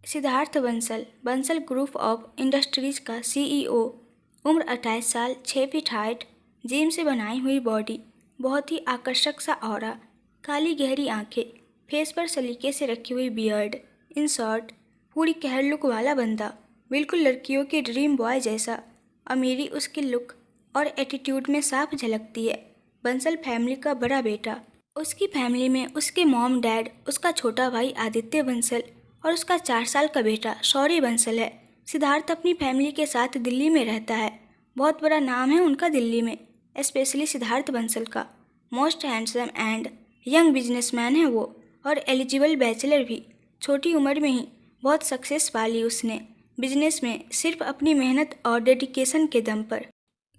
Siddharth Bansal, Bansal group of industries का CEO. उम्र 28 साल, 6 फीट हाइट, जिम से बनाई हुई बॉडी, बहुत ही आकर्षक सा ऑरा, काली गहरी आंखें, फेस पर सलीके से रखी हुई बियर्ड, इन शॉर्ट पूरी कहर लुक वाला बंदा, बिल्कुल लड़कियों के ड्रीम बॉय जैसा। अमीरी उसकी लुक और एटीट्यूड में साफ झलकती है। बंसल फैमिली का बड़ा बेटा। उसकी फैमिली में उसके मॉम डैड, उसका छोटा भाई आदित्य बंसल और उसका 4 साल का बेटा शौर्य बंसल है। सिद्धार्थ अपनी फैमिली के साथ दिल्ली में रहता है। बहुत बड़ा नाम है उनका दिल्ली में, स्पेशली सिद्धार्थ बंसल का। Most handsome and young businessman है वो, और एलिजिबल बैचलर भी। छोटी उम्र में ही बहुत सक्सेस पाली उसने बिजनेस में, सिर्फ अपनी मेहनत और डेडिकेशन के दम पर।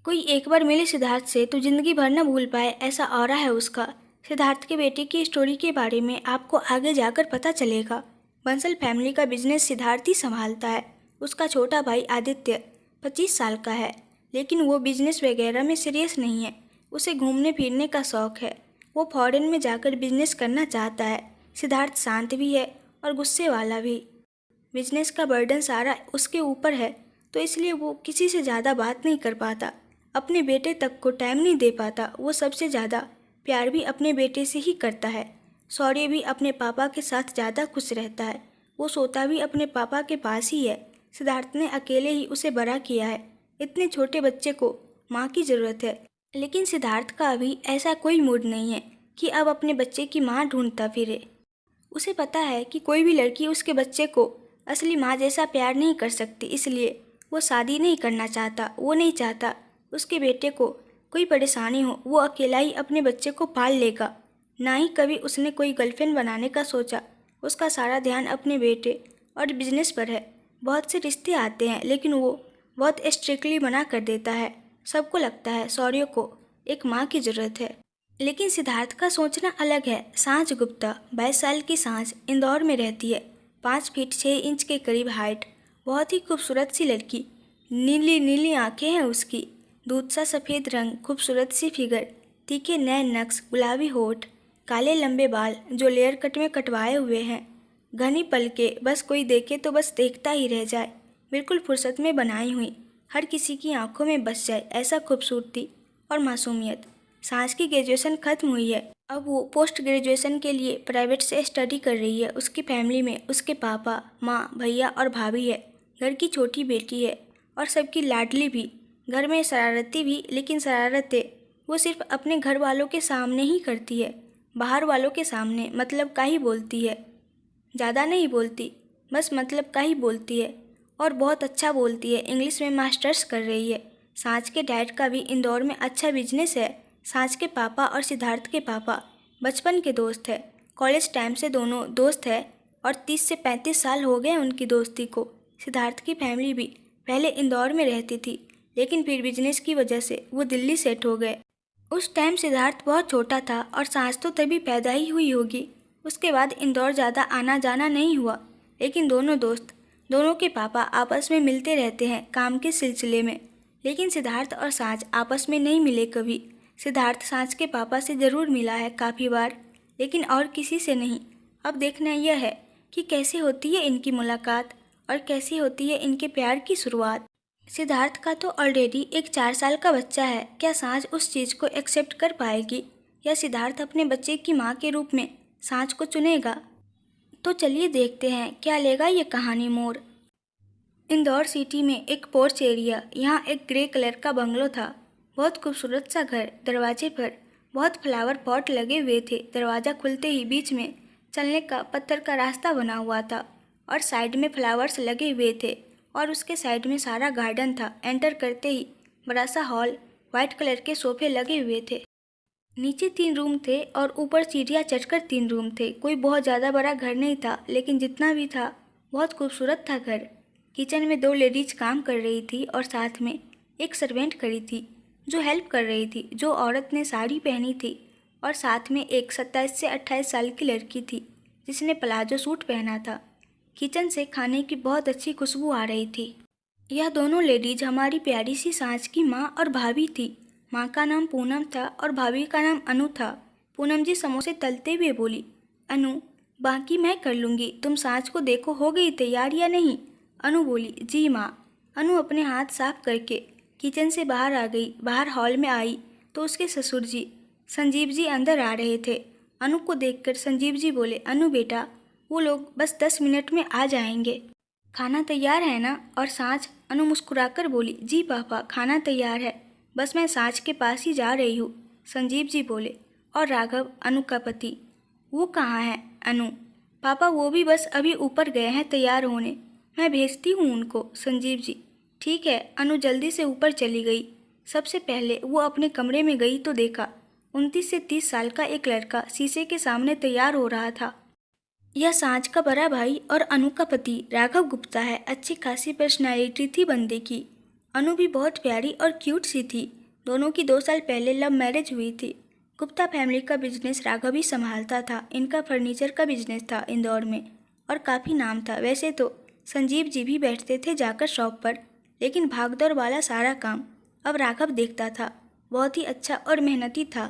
कोई एक बार मिले सिद्धार्थ से तो जिंदगी भर न भूल पाए, ऐसा ऑरा है उसका। सिद्धार्थ के बेटे की स्टोरी के बारे में आपको आगे जाकर पता चलेगा। बंसल फैमिली का बिजनेस सिद्धार्थ ही संभालता है। उसका छोटा भाई आदित्य 25 साल का है, लेकिन वो बिजनेस वगैरह में सीरियस नहीं है। उसे घूमने फिरने का शौक है। वो फॉरेन में जाकर बिजनेस करना चाहता है। सिद्धार्थ शांत भी है और गुस्से वाला भी। बिजनेस का बर्डन सारा उसके ऊपर है, तो इसलिए वो किसी से ज़्यादा बात नहीं कर पाता। अपने बेटे तक को टाइम नहीं दे पाता। वो सबसे ज़्यादा प्यार भी अपने बेटे से ही करता है। शौर्य भी अपने पापा के साथ ज़्यादा खुश रहता है। वो सोता भी अपने पापा के पास ही है। सिद्धार्थ ने अकेले ही उसे बड़ा किया है। इतने छोटे बच्चे को माँ की ज़रूरत है, लेकिन सिद्धार्थ का अभी ऐसा कोई मूड नहीं है कि अब अपने बच्चे की माँ ढूंढता फिरे। उसे पता है कि कोई भी लड़की उसके बच्चे को असली माँ जैसा प्यार नहीं कर सकती, इसलिए वो शादी नहीं करना चाहता। वो नहीं चाहता उसके बेटे को कोई परेशानी हो। वो अकेला ही अपने बच्चे को पाल लेगा। ना ही कभी उसने कोई गर्लफ्रेंड बनाने का सोचा। उसका सारा ध्यान अपने बेटे और बिजनेस पर है। बहुत से रिश्ते आते हैं, लेकिन वो बहुत स्ट्रिक्टली मना कर देता है। सबको लगता है शौर्य को एक माँ की ज़रूरत है, लेकिन सिद्धार्थ का सोचना अलग है। सांझ गुप्ता, 22 साल की सांझ, इंदौर में रहती है। 5 फीट 6 इंच के करीब हाइट, बहुत ही खूबसूरत सी लड़की। नीली नीली आंखें हैं उसकी, दूध सा सफ़ेद रंग, खूबसूरत सी फिगर, तीखे नैन नक्श, गुलाबी होठ, काले लंबे बाल जो लेयर कट में कटवाए हुए हैं, घनी पलके, बस कोई देखे तो बस देखता ही रह जाए। बिल्कुल फुर्सत में बनाई हुई, हर किसी की आंखों में बस जाए ऐसा खूबसूरती और मासूमियत। सांझ की ग्रेजुएशन खत्म हुई है। अब वो पोस्ट ग्रेजुएशन के लिए प्राइवेट से स्टडी कर रही है। उसकी फैमिली में उसके पापा, माँ, भैया और भाभी है। घर की छोटी बेटी है और सबकी लाडली भी। घर में शरारती भी, लेकिन शरारतें वो सिर्फ अपने घर वालों के सामने ही करती है। बाहर वालों के सामने मतलब का ही बोलती है। ज़्यादा नहीं बोलती, बस मतलब का ही बोलती है, और बहुत अच्छा बोलती है। इंग्लिश में मास्टर्स कर रही है। सांझ के डैड का भी इंदौर में अच्छा बिजनेस है। सांझ के पापा और सिद्धार्थ के पापा बचपन के दोस्त है। कॉलेज टाइम से दोनों दोस्त है और 30 से 35 साल हो गए उनकी दोस्ती को। सिद्धार्थ की फैमिली भी पहले इंदौर में रहती थी, लेकिन फिर बिजनेस की वजह से वो दिल्ली सेट हो गए। उस टाइम सिद्धार्थ बहुत छोटा था और सांझ तो तभी पैदा ही हुई होगी। उसके बाद इंदौर ज़्यादा आना जाना नहीं हुआ, लेकिन दोनों दोस्त, दोनों के पापा आपस में मिलते रहते हैं काम के सिलसिले में। लेकिन सिद्धार्थ और सांझ आपस में नहीं मिले कभी। सिद्धार्थ सांझ के पापा से ज़रूर मिला है काफ़ी बार, लेकिन और किसी से नहीं। अब देखना यह है कि कैसे होती है इनकी मुलाकात और कैसी होती है इनके प्यार की शुरुआत। सिद्धार्थ का तो ऑलरेडी एक 4 साल का बच्चा है। क्या सांझ उस चीज़ को एक्सेप्ट कर पाएगी, या सिद्धार्थ अपने बच्चे की माँ के रूप में सांझ को चुनेगा? तो चलिए देखते हैं क्या लेगा ये कहानी मोड़। इंदौर सिटी में एक पोर्च एरिया, यहाँ एक ग्रे कलर का बंगलो था। बहुत खूबसूरत सा घर। दरवाजे पर बहुत फ्लावर पॉट लगे हुए थे। दरवाज़ा खुलते ही बीच में चलने का पत्थर का रास्ता बना हुआ था और साइड में फ्लावर्स लगे हुए थे, और उसके साइड में सारा गार्डन था। एंटर करते ही बड़ा सा हॉल, वाइट कलर के सोफे लगे हुए थे। नीचे 3 रूम थे और ऊपर सीढ़ियाँ चढ़कर 3 रूम थे। कोई बहुत ज़्यादा बड़ा घर नहीं था, लेकिन जितना भी था बहुत खूबसूरत था घर। किचन में 2 लेडीज काम कर रही थी और साथ में एक सर्वेंट खड़ी थी जो हेल्प कर रही थी। जो औरत ने साड़ी पहनी थी, और साथ में एक 27 से 28 साल की लड़की थी जिसने प्लाजो सूट पहना था। किचन से खाने की बहुत अच्छी खुशबू आ रही थी। यह दोनों लेडीज हमारी प्यारी सी सांझ की माँ और भाभी थी। माँ का नाम पूनम था और भाभी का नाम अनु था। पूनम जी समोसे तलते हुए बोली, अनु, बाकी मैं कर लूँगी, तुम सांच को देखो हो गई तैयार या नहीं। अनु बोली, जी माँ। अनु अपने हाथ साफ करके किचन से बाहर आ गई। बाहर हॉल में आई तो उसके ससुर जी संजीव जी अंदर आ रहे थे। अनु को देखकर संजीव जी बोले, अनु बेटा, वो लोग बस 10 मिनट में आ जाएंगे, खाना तैयार है ना। और सांच? अनु मुस्कुराकर बोली, जी पापा, खाना तैयार है, बस मैं सांच के पास ही जा रही हूँ। संजीव जी बोले, और राघव, अनु का पति, वो कहाँ है? अनु, पापा वो भी बस अभी ऊपर गए हैं तैयार होने, मैं भेजती हूँ उनको। संजीव जी, ठीक है। अनु जल्दी से ऊपर चली गई। सबसे पहले वो अपने कमरे में गई तो देखा 29 से 30 साल का एक लड़का शीशे के सामने तैयार हो रहा था। यह सांच का बड़ा भाई और अनु का पति राघव गुप्ता है। अच्छी खासी पर्सनैलिटी थी बंदे की। अनु भी बहुत प्यारी और क्यूट सी थी। दोनों की 2 साल पहले लव मैरिज हुई थी। गुप्ता फैमिली का बिजनेस राघव ही संभालता था। इनका फर्नीचर का बिजनेस था इंदौर में और काफ़ी नाम था। वैसे तो संजीव जी भी बैठते थे जाकर शॉप पर, लेकिन भागदौड़ वाला सारा काम अब राघव देखता था। बहुत ही अच्छा और मेहनती था।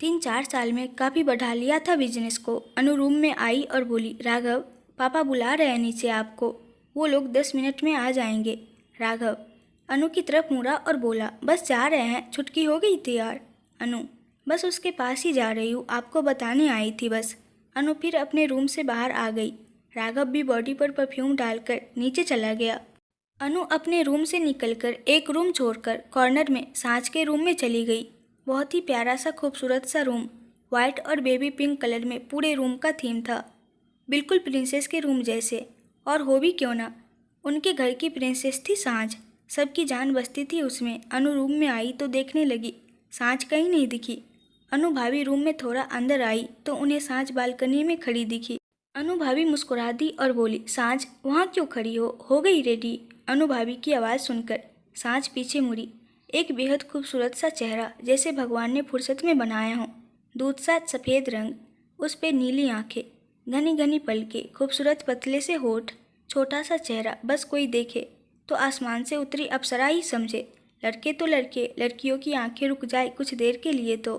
3-4 साल में काफ़ी बढ़ा लिया था बिजनेस को। अनु रूम में आई और बोली, राघव, पापा बुला रहे हैं नीचे आपको, वो लोग 10 मिनट में आ जाएंगे। राघव अनु की तरफ मुड़ा और बोला, बस जा रहे हैं, छुटकी हो गई तैयार। अनु, बस उसके पास ही जा रही हूँ, आपको बताने आई थी बस। अनु फिर अपने रूम से बाहर आ गई। राघव भी बॉडी पर परफ्यूम डालकर नीचे चला गया। अनु अपने रूम से निकलकर एक रूम छोड़कर कॉर्नर में सांच के रूम में चली गई। बहुत ही प्यारा सा खूबसूरत सा रूम, वाइट और बेबी पिंक कलर में पूरे रूम का थीम था, बिल्कुल प्रिंसेस के रूम जैसे। और हो भी क्यों ना, उनके घर की प्रिंसेस थी सांच, सबकी जान बसती थी उसमें। अनु रूम में आई तो देखने लगी, सांच कहीं नहीं दिखी। अनु भाभी रूम में थोड़ा अंदर आई तो उन्हें सांच बालकनी में खड़ी दिखी। अनु भाभी मुस्कुरा दी और बोली, सांच वहाँ क्यों खड़ी हो गई रेडी? अनु भाभी की आवाज़ सुनकर सांच पीछे मुड़ी। एक बेहद खूबसूरत सा चेहरा, जैसे भगवान ने फुर्सत में बनाया हो। दूध सा सफ़ेद रंग, उस पे नीली आंखें, घनी घनी पलकें, खूबसूरत पतले से होठ, छोटा सा चेहरा, बस कोई देखे तो आसमान से उतरी अप्सरा ही समझे। लड़के तो लड़के, लड़कियों की आंखें रुक जाए कुछ देर के लिए तो।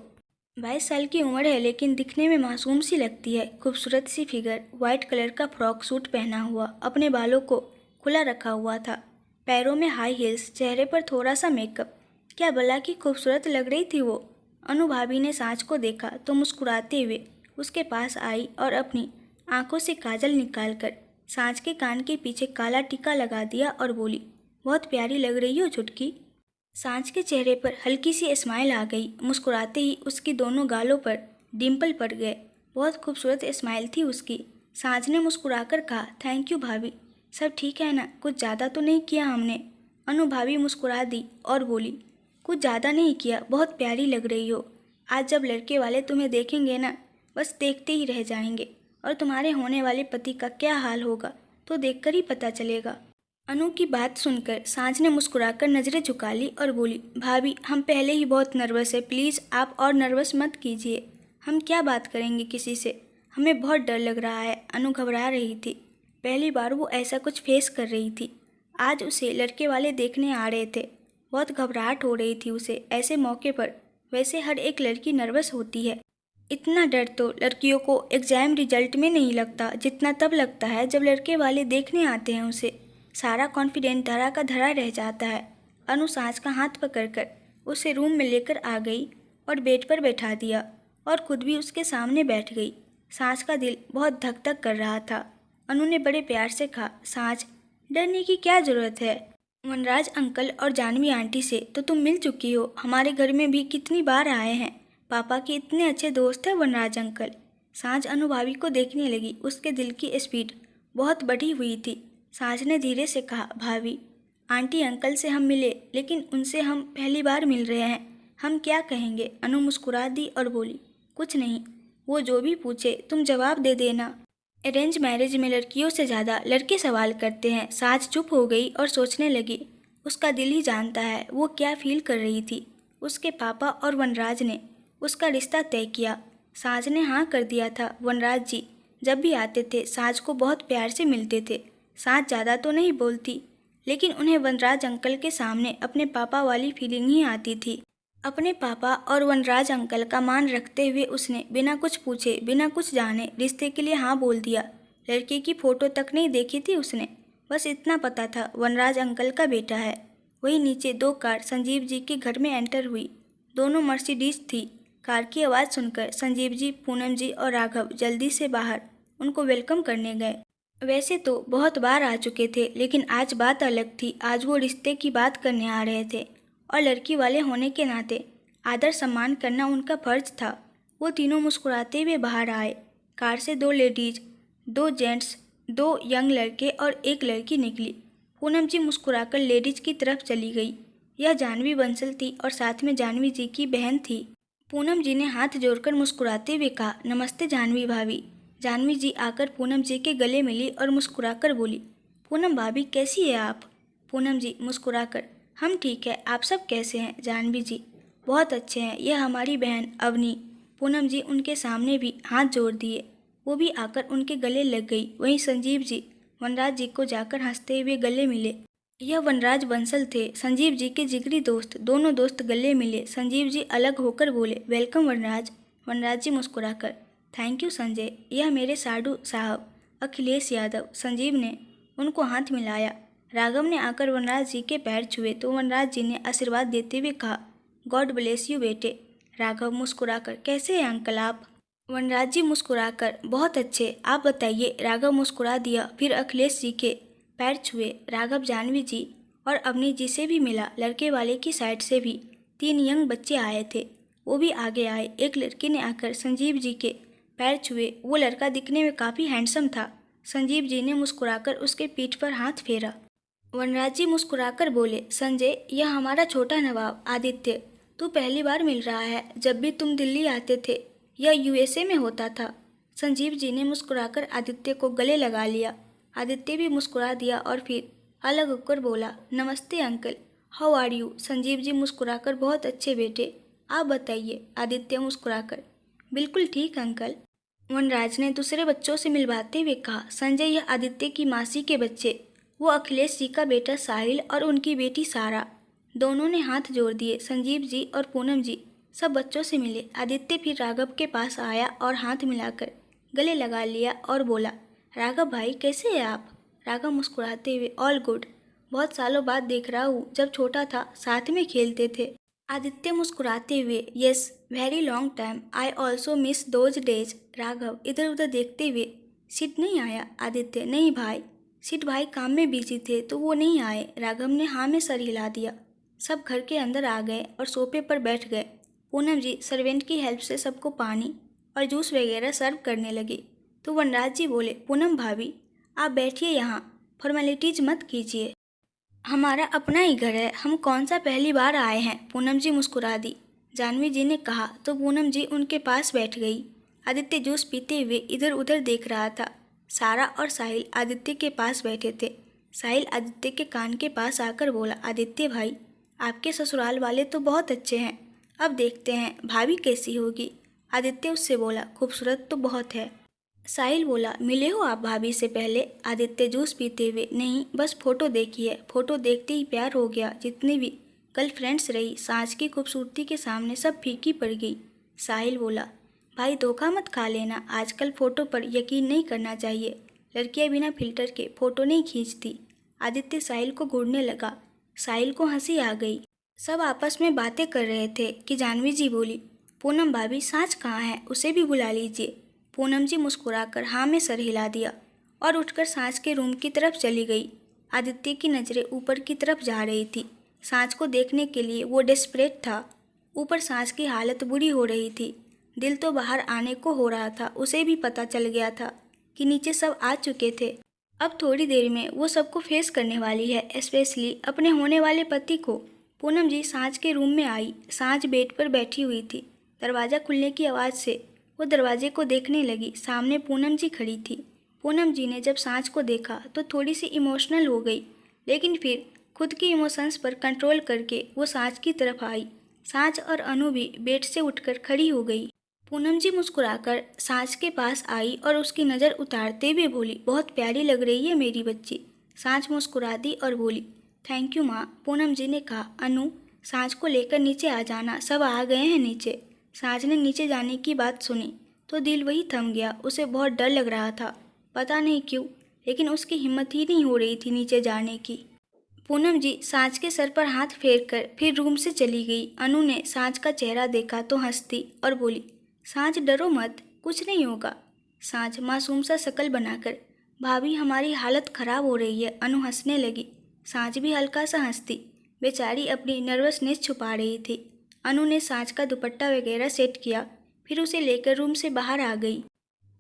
22 साल की उम्र है लेकिन दिखने में मासूम सी लगती है। खूबसूरत सी फिगर, वाइट कलर का फ्रॉक सूट पहना हुआ, अपने बालों को खुला रखा हुआ था, पैरों में हाई हील्स, चेहरे पर थोड़ा सा मेकअप, क्या भला की खूबसूरत लग रही थी वो। अनु भाभी ने सांच को देखा तो मुस्कुराते हुए उसके पास आई और अपनी आंखों से काजल निकालकर सांच के कान के पीछे काला टीका लगा दिया और बोली, बहुत प्यारी लग रही हो छुटकी। सांच के चेहरे पर हल्की सी स्माइल आ गई। मुस्कुराते ही उसकी दोनों गालों पर डिम्पल पड़ गए। बहुत खूबसूरत स्माइल थी उसकी। सांच ने मुस्कुराकर कहा, थैंक यू भाभी, सब ठीक है ना, कुछ ज़्यादा तो नहीं किया हमने? अनु भाभी मुस्कुरा दी और बोली, कुछ ज़्यादा नहीं किया, बहुत प्यारी लग रही हो। आज जब लड़के वाले तुम्हें देखेंगे ना, बस देखते ही रह जाएंगे, और तुम्हारे होने वाले पति का क्या हाल होगा तो देखकर ही पता चलेगा। अनु की बात सुनकर सांच ने मुस्कुराकर नज़रें झुका ली और बोली, भाभी हम पहले ही बहुत नर्वस है, प्लीज़ आप और नर्वस मत कीजिए। हम क्या बात करेंगे किसी से, हमें बहुत डर लग रहा है। अनु घबरा रही थी, पहली बार वो ऐसा कुछ फेस कर रही थी। आज उसे लड़के वाले देखने आ रहे थे, बहुत घबराहट हो रही थी उसे ऐसे मौके पर। वैसे हर एक लड़की नर्वस होती है। इतना डर तो लड़कियों को एग्ज़ाम रिजल्ट में नहीं लगता, जितना तब लगता है जब लड़के वाले देखने आते हैं उसे। सारा कॉन्फिडेंट धरा का धरा रह जाता है। अनु सांच का हाथ पकड़कर उसे रूम में लेकर आ गई और बेड पर बैठा दिया और खुद भी उसके सामने बैठ गई। सांच का दिल बहुत धक धक कर रहा था। अनु ने बड़े प्यार से कहा, सांच डरने की क्या ज़रूरत है, वनराज अंकल और जानवी आंटी से तो तुम मिल चुकी हो, हमारे घर में भी कितनी बार आए हैं, पापा के इतने अच्छे दोस्त हैं वनराज अंकल। सांच अनु भाभी को देखने लगी। उसके दिल की स्पीड बहुत बढ़ी हुई थी। सांच ने धीरे से कहा, भाभी आंटी अंकल से हम मिले, लेकिन उनसे हम पहली बार मिल रहे हैं, हम क्या कहेंगे? अनु मुस्कुरा दी और बोली, कुछ नहीं, वो जो भी पूछे तुम जवाब दे देना। अरेंज मैरिज में लड़कियों से ज़्यादा लड़के सवाल करते हैं। सांच चुप हो गई और सोचने लगी। उसका दिल ही जानता है वो क्या फील कर रही थी। उसके पापा और वनराज ने उसका रिश्ता तय किया। सांच ने हाँ कर दिया था। वनराज जी जब भी आते थे सांच को बहुत प्यार से मिलते थे। सांच ज़्यादा तो नहीं बोलती, लेकिन उन्हें वनराज अंकल के सामने अपने पापा वाली फीलिंग ही आती थी। अपने पापा और वनराज अंकल का मान रखते हुए उसने बिना कुछ पूछे, बिना कुछ जाने रिश्ते के लिए हाँ बोल दिया। लड़के की फोटो तक नहीं देखी थी उसने, बस इतना पता था वनराज अंकल का बेटा है। वही नीचे 2 कार संजीव जी के घर में एंटर हुई। दोनों मर्सिडीज थी। कार की आवाज़ सुनकर संजीव जी, पूनम जी और राघव जल्दी से बाहर उनको वेलकम करने गए। वैसे तो बहुत बार आ चुके थे, लेकिन आज बात अलग थी। आज वो रिश्ते की बात करने आ रहे थे और लड़की वाले होने के नाते आदर सम्मान करना उनका फर्ज था। वो तीनों मुस्कुराते हुए बाहर आए। कार से 2 लेडीज, 2 जेंट्स, 2 यंग लड़के और 1 लड़की निकली। पूनम जी मुस्कुराकर लेडीज की तरफ चली गई। यह जानवी बंसल थी और साथ में जानवी जी की बहन थी। पूनम जी ने हाथ जोड़कर मुस्कुराते हुए कहा, नमस्ते जानवी भाभी। जानवी जी आकर पूनम जी के गले मिली और मुस्कुराकर बोली, पूनम भाभी कैसी है आप? पूनम जी मुस्कुराकर, हम ठीक है, आप सब कैसे हैं? जानवी जी, बहुत अच्छे हैं, यह हमारी बहन अवनी। पूनम जी उनके सामने भी हाथ जोड़ दिए। वो भी आकर उनके गले लग गई। वहीं संजीव जी वनराज जी को जाकर हंसते हुए गले मिले। यह वनराज बंसल थे, संजीव जी के जिगरी दोस्त। दोनों दोस्त गले मिले। संजीव जी अलग होकर बोले, वेलकम वनराज। वनराज जी मुस्कुराकर, थैंक यू संजय, यह मेरे साडू साहब अखिलेश यादव। संजीव ने उनको हाथ मिलाया। राघव ने आकर वनराज जी के पैर छुए तो वनराज जी ने आशीर्वाद देते हुए कहा, गॉड ब्लेस यू बेटे। राघव मुस्कुराकर, कैसे हैं अंकल आप? वनराज जी मुस्कुराकर, बहुत अच्छे, आप बताइए। राघव मुस्कुरा दिया। फिर अखिलेश जी के पैर छुए। राघव जानवी जी और अवनी जी से भी मिला। लड़के वाले की साइड से भी 3 यंग बच्चे आए थे, वो भी आगे आए। एक लड़के ने आकर संजीव जी के पैर छुए। वो लड़का दिखने में काफ़ी हैंडसम था। संजीव जी ने मुस्कुराकर उसके पीठ पर हाथ फेरा। वनराज जी मुस्कुराकर बोले, संजय, यह हमारा छोटा नवाब आदित्य। तू पहली बार मिल रहा है। जब भी तुम दिल्ली आते थे यह यूएसए में होता था। संजीव जी ने मुस्कुराकर आदित्य को गले लगा लिया। आदित्य भी मुस्कुरा दिया और फिर अलग होकर बोला, नमस्ते uncle, how are you? Sanjeev ji मुस्कुराकर, बहुत अच्छे बेटे, आप बताइए। आदित्य मुस्कुराकर, बिल्कुल ठीक अंकल। वनराज ने दूसरे बच्चों से मिलवाते हुए कहा, संजय, यह आदित्य की मासी के बच्चे, वो अखिलेश जी का बेटा साहिल और उनकी बेटी सारा। दोनों ने हाथ जोड़ दिए। संजीव जी और पूनम जी सब बच्चों से मिले। आदित्य फिर राघव के पास आया और हाथ मिलाकर गले लगा लिया और बोला, राघव भाई कैसे हैं आप? राघव मुस्कुराते हुए, ऑल गुड, बहुत सालों बाद देख रहा हूँ, जब छोटा था साथ में खेलते थे। आदित्य मुस्कुराते हुए, yes, very long time, I also miss those days. Raghav इधर उधर देखते हुए, सिड नहीं आया? आदित्य, नहीं भाई, सिड भाई काम में बिजी थे तो वो नहीं आए। राघव ने हाँ में सर हिला दिया। सब घर के अंदर आ गए और सोफे पर बैठ गए। पूनम जी सर्वेंट की हेल्प से सबको पानी और जूस वगैरह सर्व करने लगे तो वनराज जी बोले, पूनम भाभी आप बैठिए, यहाँ फॉर्मेलिटीज मत कीजिए, हमारा अपना ही घर है, हम कौन सा पहली बार आए हैं। पूनम जी मुस्कुरा दी। जानवी जी ने कहा तो पूनम जी उनके पास बैठ गई। आदित्य जूस पीते हुए इधर उधर देख रहा था। सारा और साहिल आदित्य के पास बैठे थे। साहिल आदित्य के कान के पास आकर बोला, आदित्य भाई, आपके ससुराल वाले तो बहुत अच्छे हैं, अब देखते हैं भाभी कैसी होगी। आदित्य उससे बोला, खूबसूरत तो बहुत है। साहिल बोला, मिले हो आप भाभी से पहले? आदित्य जूस पीते हुए, नहीं, बस फोटो देखी है, फोटो देखते ही प्यार हो गया। जितनी भी गर्लफ्रेंड्स रही, सांझ की खूबसूरती के सामने सब फीकी पड़ गई। साहिल बोला, भाई धोखा मत खा लेना, आजकल फ़ोटो पर यकीन नहीं करना चाहिए, लड़कियां बिना फिल्टर के फ़ोटो नहीं खींचती। आदित्य साहिल को घूरने लगा। साहिल को हंसी आ गई। सब आपस में बातें कर रहे थे कि जानवी जी बोली, पूनम भाभी सांझ कहाँ है, उसे भी बुला लीजिए। पूनम जी मुस्कुराकर हाँ में सर हिला दिया और उठकर सांझ के रूम की तरफ चली गई। आदित्य की नज़रें ऊपर की तरफ जा रही थी। सांझ को देखने के लिए वो डेस्परेट था। ऊपर सांझ की हालत बुरी हो रही थी। दिल तो बाहर आने को हो रहा था। उसे भी पता चल गया था कि नीचे सब आ चुके थे। अब थोड़ी देर में वो सबको फेस करने वाली है, स्पेशली अपने होने वाले पति को। पूनम जी सांझ के रूम में आई। सांझ बेड पर बैठी हुई थी। दरवाज़ा खुलने की आवाज़ से वो दरवाजे को देखने लगी। सामने पूनम जी खड़ी थी। पूनम जी ने जब सांझ को देखा तो थोड़ी सी इमोशनल हो गई, लेकिन फिर खुद की इमोशंस पर कंट्रोल करके वो सांझ की तरफ आई। सांझ और अनु भी बेड से उठकर खड़ी हो गई। पूनम जी मुस्कुराकर सांझ के पास आई और उसकी नज़र उतारते हुए बोली, बहुत प्यारी लग रही है मेरी बच्ची। सांझ मुस्कुरा दी और बोली, थैंक यू माँ। पूनम जी ने कहा, अनु, सांझ को लेकर नीचे आ जाना, सब आ गए हैं नीचे। सांझ ने नीचे जाने की बात सुनी तो दिल वही थम गया। उसे बहुत डर लग रहा था, पता नहीं क्यों, लेकिन उसकी हिम्मत ही नहीं हो रही थी नीचे जाने की। पूनम जी सांझ के सर पर हाथ फेर कर फिर रूम से चली गई। अनु ने सांझ का चेहरा देखा तो हंसती और बोली, सांझ डरो मत, कुछ नहीं होगा। सांझ मासूम सा शक्ल बनाकर, भाभी हमारी हालत खराब हो रही है। अनु हंसने लगी। सांझ भी हल्का सा हंसती, बेचारी अपनी नर्वसनेस छुपा रही थी। अनु ने सांझ का दुपट्टा वगैरह सेट किया, फिर उसे लेकर रूम से बाहर आ गई।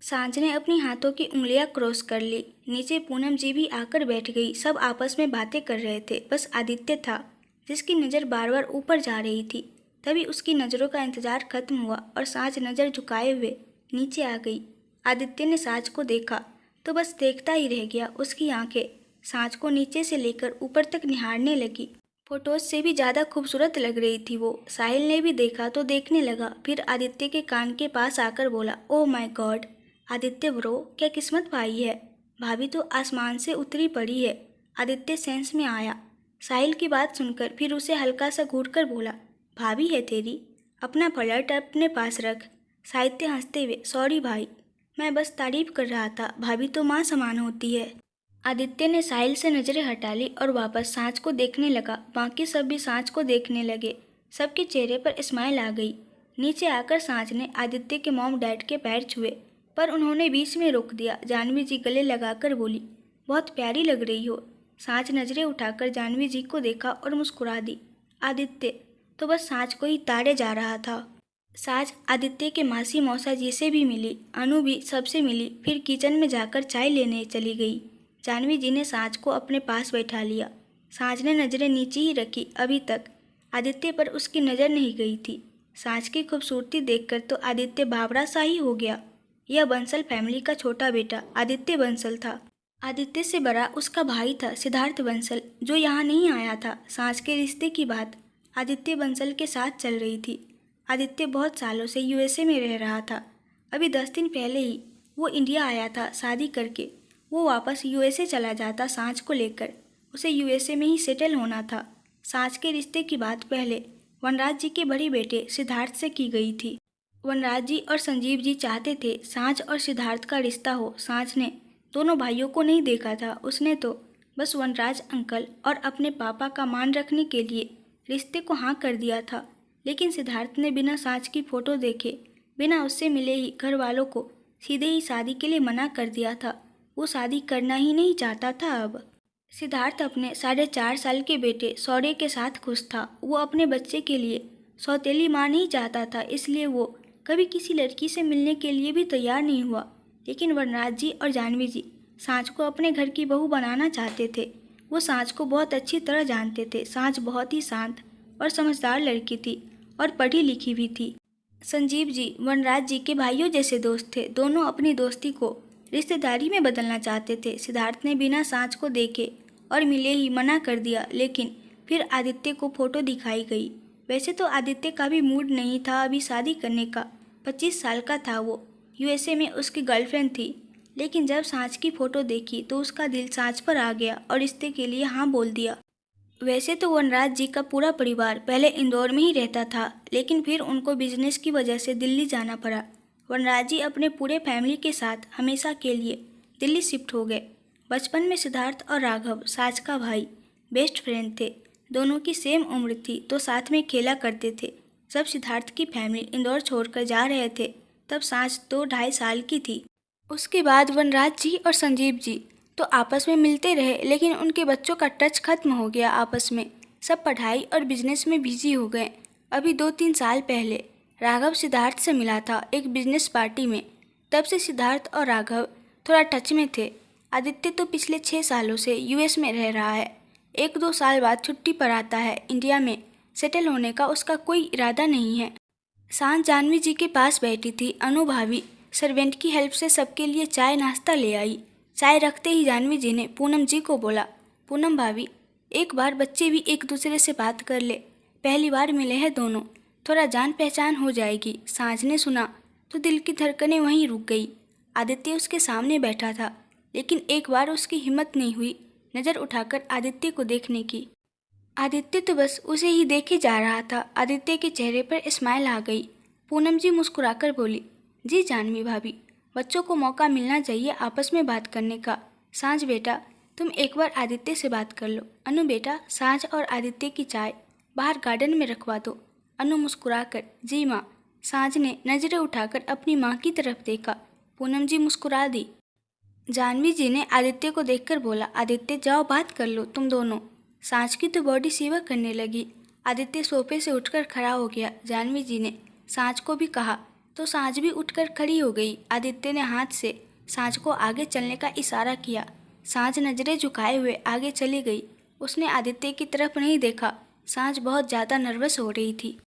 सांझ ने अपनी हाथों की उंगलियां क्रॉस कर ली। नीचे पूनम जी भी आकर बैठ गई। सब आपस में बातें कर रहे थे, बस आदित्य था जिसकी नज़र बार बार ऊपर जा रही थी। तभी उसकी नज़रों का इंतजार खत्म हुआ और सांझ नज़र झुकाए हुए नीचे आ गई। आदित्य ने सांझ को देखा तो बस देखता ही रह गया। उसकी आंखें सांझ को नीचे से लेकर ऊपर तक निहारने लगी। फोटोज से भी ज़्यादा खूबसूरत लग रही थी वो। साहिल ने भी देखा तो देखने लगा, फिर आदित्य के कान के पास आकर बोला, oh my God Aditya bro, क्या किस्मत पाई है, भाभी तो आसमान से उतरी पड़ी है। आदित्य सेंस में आया। साहिल की बात सुनकर फिर उसे हल्का सा घूर कर बोला, भाभी है तेरी, अपना फ्लर्ट अपने पास रख। साहित्य हंसते हुए, सॉरी भाई, मैं बस तारीफ कर रहा था, भाभी तो माँ समान होती है। आदित्य ने साहिल से नज़रें हटा ली और वापस सांझ को देखने लगा। बाकी सब भी सांझ को देखने लगे। सबके चेहरे पर स्माइल आ गई। नीचे आकर सांझ ने आदित्य के मॉम डैड के पैर छुए, पर उन्होंने बीच में रोक दिया। जानवी जी गले लगाकर बोली, बहुत प्यारी लग रही हो। सांझ नज़रें उठाकर जानवी जी को देखा और मुस्कुरा दी। आदित्य तो बस सांझ को ही ताड़े जा रहा था। सांझ आदित्य के मासी मौसा जी से भी मिली, अनु भी सबसे मिली, फिर किचन में जाकर चाय लेने चली गई। जानवी जी ने सांझ को अपने पास बैठा लिया। सांझ ने नज़रें नीचे ही रखी। अभी तक आदित्य पर उसकी नज़र नहीं गई थी। सांझ की खूबसूरती देखकर तो आदित्य बावरा सा ही हो गया। यह बंसल फैमिली का छोटा बेटा आदित्य बंसल था। आदित्य से बड़ा उसका भाई था सिद्धार्थ बंसल, जो यहाँ नहीं आया था। सांझ के रिश्ते की बात आदित्य बंसल के साथ चल रही थी। आदित्य बहुत सालों से यूएसए में रह रहा था। अभी 10 दिन पहले ही वो इंडिया आया था शादी करके। वो वापस यूएसए चला जाता सांझ को लेकर। उसे यूएसए में ही सेटल होना था। सांझ के रिश्ते की बात पहले वनराज जी के बड़े बेटे सिद्धार्थ से की गई थी। वनराज जी और संजीव जी चाहते थे सांझ और सिद्धार्थ का रिश्ता हो। सांझ ने दोनों भाइयों को नहीं देखा था। उसने तो बस वनराज अंकल और अपने पापा का मान रखने के लिए रिश्ते को हाँ कर दिया था। लेकिन सिद्धार्थ ने बिना सांझ की फ़ोटो देखे, बिना उससे मिले ही घर वालों को सीधे ही शादी के लिए मना कर दिया था। वो शादी करना ही नहीं चाहता था। अब सिद्धार्थ अपने 4.5 साल के बेटे शौर्य के साथ खुश था। वो अपने बच्चे के लिए सौतेली माँ नहीं चाहता था, इसलिए वो कभी किसी लड़की से मिलने के लिए भी तैयार नहीं हुआ। लेकिन वनराज जी और जानवी जी सांझ को अपने घर की बहू बनाना चाहते थे। वो सांझ को बहुत अच्छी तरह जानते थे। सांझ बहुत ही शांत और समझदार लड़की थी और पढ़ी लिखी भी थी। संजीव जी वनराज जी के भाइयों जैसे दोस्त थे। दोनों अपनी दोस्ती को रिश्तेदारी में बदलना चाहते थे। सिद्धार्थ ने बिना सांझ को देखे और मिले ही मना कर दिया, लेकिन फिर आदित्य को फ़ोटो दिखाई गई। वैसे तो आदित्य का भी मूड नहीं था अभी शादी करने का। 25 साल का था वो। यूएसए में उसकी गर्लफ्रेंड थी, लेकिन जब सांझ की फ़ोटो देखी तो उसका दिल सांझ पर आ गया और रिश्ते के लिए हाँ बोल दिया। वैसे तो वनराज जी का पूरा परिवार पहले इंदौर में ही रहता था, लेकिन फिर उनको बिजनेस की वजह से दिल्ली जाना पड़ा। वनराज जी अपने पूरे फैमिली के साथ हमेशा के लिए दिल्ली शिफ्ट हो गए। बचपन में सिद्धार्थ और राघव सांझ का भाई बेस्ट फ्रेंड थे। दोनों की सेम उम्र थी तो साथ में खेला करते थे। जब सिद्धार्थ की फैमिली इंदौर छोड़कर जा रहे थे तब सांझ 2-2.5 साल की थी। उसके बाद वनराज जी और संजीव जी तो आपस में मिलते रहे, लेकिन उनके बच्चों का टच खत्म हो गया आपस में। सब पढ़ाई और बिजनेस में बिजी हो गए। अभी 2-3 साल पहले राघव सिद्धार्थ से मिला था एक बिजनेस पार्टी में। तब से सिद्धार्थ और राघव थोड़ा टच में थे। आदित्य तो पिछले 6 सालों से यूएस में रह रहा है। 1-2 साल बाद छुट्टी पर आता है। इंडिया में सेटल होने का उसका कोई इरादा नहीं है। सांझ जानवी जी के पास बैठी थी। अनु भाभी सर्वेंट की हेल्प से सबके लिए चाय नाश्ता ले आई। चाय रखते ही जानवी जी ने पूनम जी को बोला, पूनम भाभी एक बार बच्चे भी एक दूसरे से बात कर ले, पहली बार मिले हैं दोनों, थोड़ा जान पहचान हो जाएगी। सांझ ने सुना तो दिल की धड़कनें वहीं रुक गई। आदित्य उसके सामने बैठा था, लेकिन एक बार उसकी हिम्मत नहीं हुई नज़र उठाकर आदित्य को देखने की। आदित्य तो बस उसे ही देखे जा रहा था। आदित्य के चेहरे पर स्माइल आ गई। पूनम जी मुस्कुराकर बोली, जी जानवी भाभी, बच्चों को मौका मिलना चाहिए आपस में बात करने का। सांझ बेटा, तुम एक बार आदित्य से बात कर लो। अनु बेटा, सांझ और आदित्य की चाय बाहर गार्डन में रखवा दो। अनु मुस्कुराकर, जी माँ। सांझ ने नजरें उठाकर अपनी माँ की तरफ देखा। पूनम जी मुस्कुरा दी। जानवी जी ने आदित्य को देखकर बोला, आदित्य जाओ बात कर लो तुम दोनों। सांझ की तो बॉडी सीवा करने लगी। आदित्य सोफे से उठकर खड़ा हो गया। जानवी जी ने सांझ को भी कहा तो सांझ भी उठकर खड़ी हो गई। आदित्य ने हाथ से सांझ को आगे चलने का इशारा किया। सांझ नजरें झुकाए हुए आगे चली गई। उसने आदित्य की तरफ नहीं देखा। सांझ बहुत ज़्यादा नर्वस हो रही थी।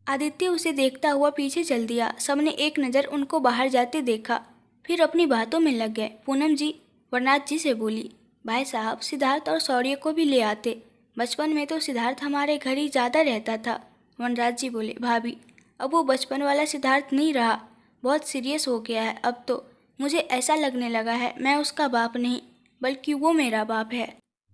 आदित्य उसे देखता हुआ पीछे चल दिया। सबने एक नज़र उनको बाहर जाते देखा, फिर अपनी बातों में लग गए। पूनम जी वरनाथ जी से बोली, भाई साहब सिद्धार्थ और शौर्य को भी ले आते। बचपन में तो सिद्धार्थ हमारे घर ही ज़्यादा रहता था। वनराज जी बोले, भाभी अब वो बचपन वाला सिद्धार्थ नहीं रहा, बहुत सीरियस हो गया है। अब तो मुझे ऐसा लगने लगा है मैं उसका बाप नहीं बल्कि वो मेरा बाप है।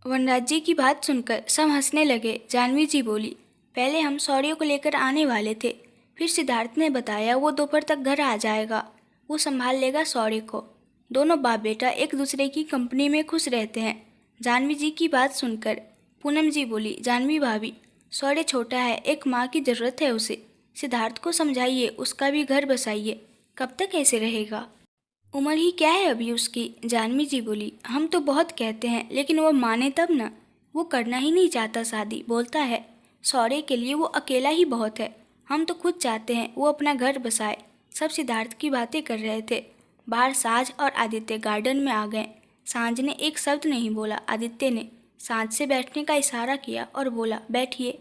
वनराज जी की बात सुनकर सब हंसने लगे। जानवी जी बोली, पहले हम शौर्य को लेकर आने वाले थे, फिर सिद्धार्थ ने बताया वो दोपहर तक घर आ जाएगा, वो संभाल लेगा शौर्य को। दोनों बाप बेटा एक दूसरे की कंपनी में खुश रहते हैं। जानवी जी की बात सुनकर पूनम जी बोली, जानवी भाभी शौर्य छोटा है, एक माँ की ज़रूरत है उसे। सिद्धार्थ को समझाइए, उसका भी घर बसाइए। कब तक ऐसे रहेगा? उम्र ही क्या है अभी उसकी। जानवी जी बोली, हम तो बहुत कहते हैं लेकिन वो माने तब ना। वो करना ही नहीं चाहता शादी, बोलता है शौर्य के लिए वो अकेला ही बहुत है। हम तो खुद चाहते हैं वो अपना घर बसाए। सब सिद्धार्थ की बातें कर रहे थे। बाहर सांझ और आदित्य गार्डन में आ गए। सांझ ने एक शब्द नहीं बोला। आदित्य ने सांझ से बैठने का इशारा किया और बोला, बैठिए।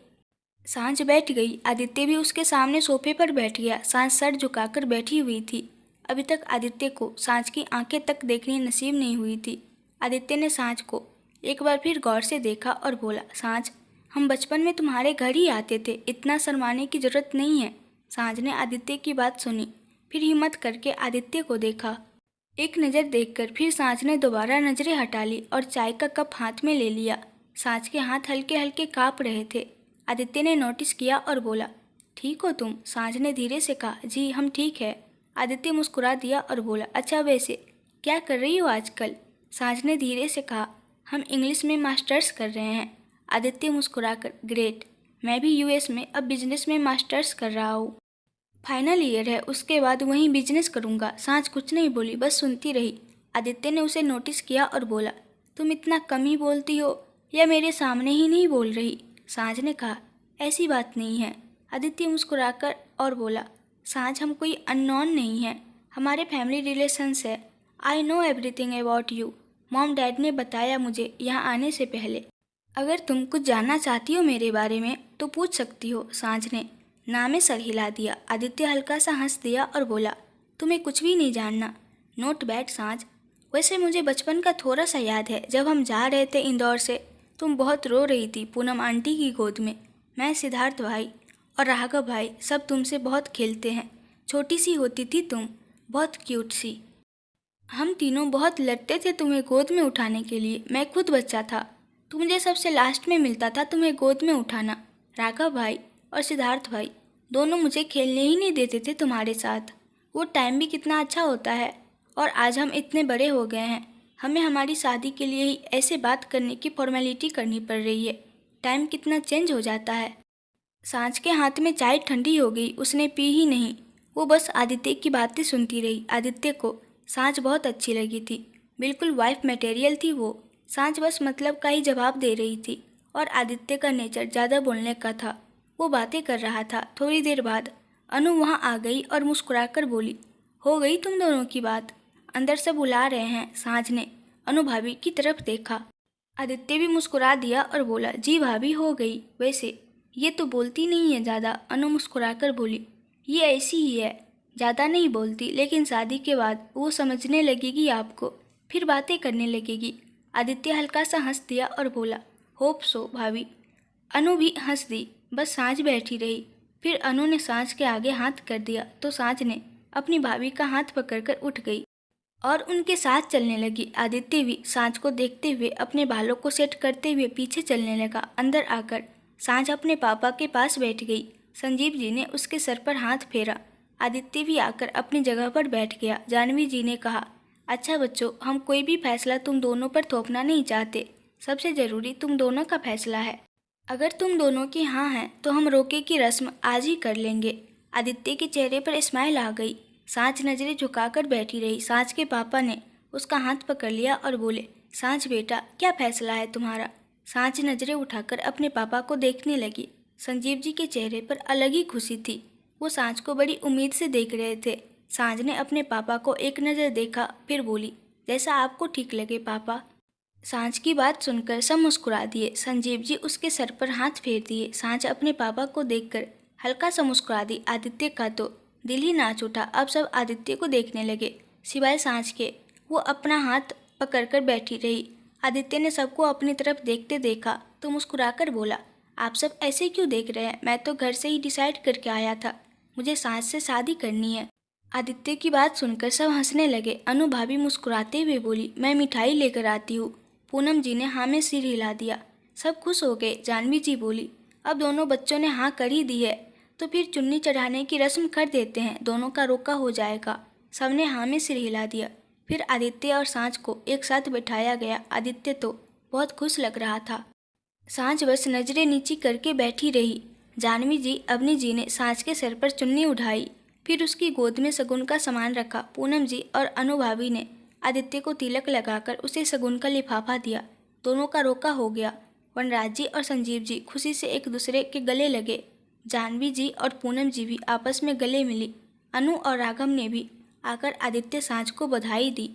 सांझ बैठ गई। आदित्य भी उसके सामने सोफे पर बैठ गया। सांझ सर झुकाकर बैठी हुई थी। अभी तक आदित्य को सांझ की आंखें तक देखनी नसीब नहीं हुई थी। आदित्य ने सांझ को एक बार फिर गौर से देखा और बोला, सांझ हम बचपन में तुम्हारे घर ही आते थे, इतना शर्माने की जरूरत नहीं है। सांझ ने आदित्य की बात सुनी, फिर हिम्मत करके आदित्य को देखा। एक नज़र देखकर फिर सांझ ने दोबारा नजरें हटा ली और चाय का कप हाथ में ले लिया। सांझ के हाथ हल्के हल्के काँप रहे थे। आदित्य ने नोटिस किया और बोला, ठीक हो तुम? सांझ ने धीरे से कहा, जी हम ठीक है। आदित्य मुस्कुरा दिया और बोला, अच्छा वैसे क्या कर रही हो आजकल? सांझ ने धीरे से कहा, हम इंग्लिश में मास्टर्स कर रहे हैं। आदित्य मुस्कुराकर, ग्रेट, मैं भी यूएस में अब बिजनेस में मास्टर्स कर रहा हूँ। फाइनल ईयर है, उसके बाद वहीं बिजनेस करूँगा। सांझ कुछ नहीं बोली, बस सुनती रही। आदित्य ने उसे नोटिस किया और बोला, तुम इतना कम ही बोलती हो या मेरे सामने ही नहीं बोल रही? सांझ ने कहा, ऐसी बात नहीं है। आदित्य मुस्कुराकर और बोला, सांझ हम कोई अननोन नहीं है, हमारे फैमिली रिलेशंस है। I know everything about you. Mom dad ने बताया मुझे यहाँ आने से पहले। अगर तुम कुछ जानना चाहती हो मेरे बारे में तो पूछ सकती हो। सांझ ने ना में सर हिला दिया। आदित्य हल्का सा हंस दिया और बोला, तुम्हें कुछ भी नहीं जानना। नोट बैड सांझ। वैसे मुझे बचपन का थोड़ा सा याद है, जब हम जा रहे थे इंदौर से, तुम बहुत रो रही थी पूनम आंटी की गोद में। मैं, सिद्धार्थ भाई और राघव भाई सब तुमसे बहुत खेलते हैं। छोटी सी होती थी तुम, बहुत क्यूट सी। हम तीनों बहुत लड़ते थे तुम्हें गोद में उठाने के लिए। मैं खुद बच्चा था तो मुझे सबसे लास्ट में मिलता था तुम्हें गोद में उठाना। राघव भाई और सिद्धार्थ भाई दोनों मुझे खेलने ही नहीं देते थे तुम्हारे साथ। वो टाइम भी कितना अच्छा होता है। और आज हम इतने बड़े हो गए हैं, हमें हमारी शादी के लिए ही ऐसे बात करने की फॉर्मेलिटी करनी पड़ रही है। टाइम कितना चेंज हो जाता है। सांझ के हाथ में चाय ठंडी हो गई, उसने पी ही नहीं। वो बस आदित्य की बातें सुनती रही। आदित्य को सांझ बहुत अच्छी लगी थी, बिल्कुल वाइफ मटेरियल थी वो। सांझ बस मतलब का ही जवाब दे रही थी और आदित्य का नेचर ज़्यादा बोलने का था। वो बातें कर रहा था। थोड़ी देर बाद अनु वहाँ आ गई और मुस्कुराकर बोली, हो गई तुम दोनों की बात? अंदर से बुला रहे हैं। सांझ ने अनु भाभी की तरफ देखा। आदित्य भी मुस्कुरा दिया और बोला, जी भाभी हो गई। वैसे ये तो बोलती नहीं है ज़्यादा। अनु मुस्कुराकर बोली, ये ऐसी ही है, ज़्यादा नहीं बोलती, लेकिन शादी के बाद वो समझने लगेगी आपको, फिर बातें करने लगेगी। आदित्य हल्का सा हंस दिया और बोला, होप सो भाभी। अनु भी हंस दी। बस सांझ बैठी रही। फिर अनु ने सांझ के आगे हाथ कर दिया तो सांझ ने अपनी भाभी का हाथ पकड़कर उठ गई और उनके साथ चलने लगी। आदित्य भी सांझ को देखते हुए अपने बालों को सेट करते हुए पीछे चलने लगा। अंदर आकर सांझ अपने पापा के पास बैठ गई। संजीव जी ने उसके सर पर हाथ फेरा। आदित्य भी आकर अपनी जगह पर बैठ गया। जाह्नवी जी ने कहा, अच्छा बच्चों, हम कोई भी फैसला तुम दोनों पर थोपना नहीं चाहते। सबसे ज़रूरी तुम दोनों का फैसला है। अगर तुम दोनों की हाँ है तो हम रोके की रस्म आज ही कर लेंगे। आदित्य के चेहरे पर स्माइल आ गई। सांझ नज़रें झुकाकर बैठी रही। सांझ के पापा ने उसका हाथ पकड़ लिया और बोले, सांझ बेटा, क्या फैसला है तुम्हारा? सांझ नज़रें उठाकर अपने पापा को देखने लगी। संजीव जी के चेहरे पर अलग ही खुशी थी। वो सांझ को बड़ी उम्मीद से देख रहे थे। सांझ ने अपने पापा को एक नज़र देखा, फिर बोली, जैसा आपको ठीक लगे पापा। सांझ की बात सुनकर सब मुस्कुरा दिए। संजीव जी उसके सर पर हाथ फेर दिए। सांझ अपने पापा को देखकर हल्का सा मुस्कुरा दी। आदित्य का तो दिल ही नाच उठा। अब सब आदित्य को देखने लगे, सिवाय सांझ के। वो अपना हाथ पकड़कर बैठी रही। आदित्य ने सबको अपनी तरफ देखते देखा तो मुस्कुराकर बोला, आप सब ऐसे क्यों देख रहे हैं? मैं तो घर से ही डिसाइड करके आया था, मुझे सांझ से शादी करनी है। आदित्य की बात सुनकर सब हंसने लगे। अनु भाभी मुस्कुराते हुए बोली, मैं मिठाई लेकर आती हूँ। पूनम जी ने हाँ में सिर हिला दिया। सब खुश हो गए। जाह्नवी जी बोली, अब दोनों बच्चों ने हाँ कर ही दी है तो फिर चुन्नी चढ़ाने की रस्म कर देते हैं, दोनों का रोका हो जाएगा। सबने हाँ में सिर हिला दिया। फिर आदित्य और सांझ को एक साथ बैठाया गया। आदित्य तो बहुत खुश लग रहा था। सांझ बस नजरें नीची करके बैठी रही। जाह्नवी जी, अवनी जी ने सांझ के सर पर चुन्नी उठाई, फिर उसकी गोद में शगुन का सामान रखा। पूनम जी और अनु भाभी ने आदित्य को तिलक लगाकर उसे शगुन का लिफाफा दिया। दोनों का रोका हो गया। वनराज जी और संजीव जी खुशी से एक दूसरे के गले लगे। जाह्नवी जी और पूनम जी भी आपस में गले मिली। अनु और राघव ने भी आकर आदित्य सांझ को बधाई दी।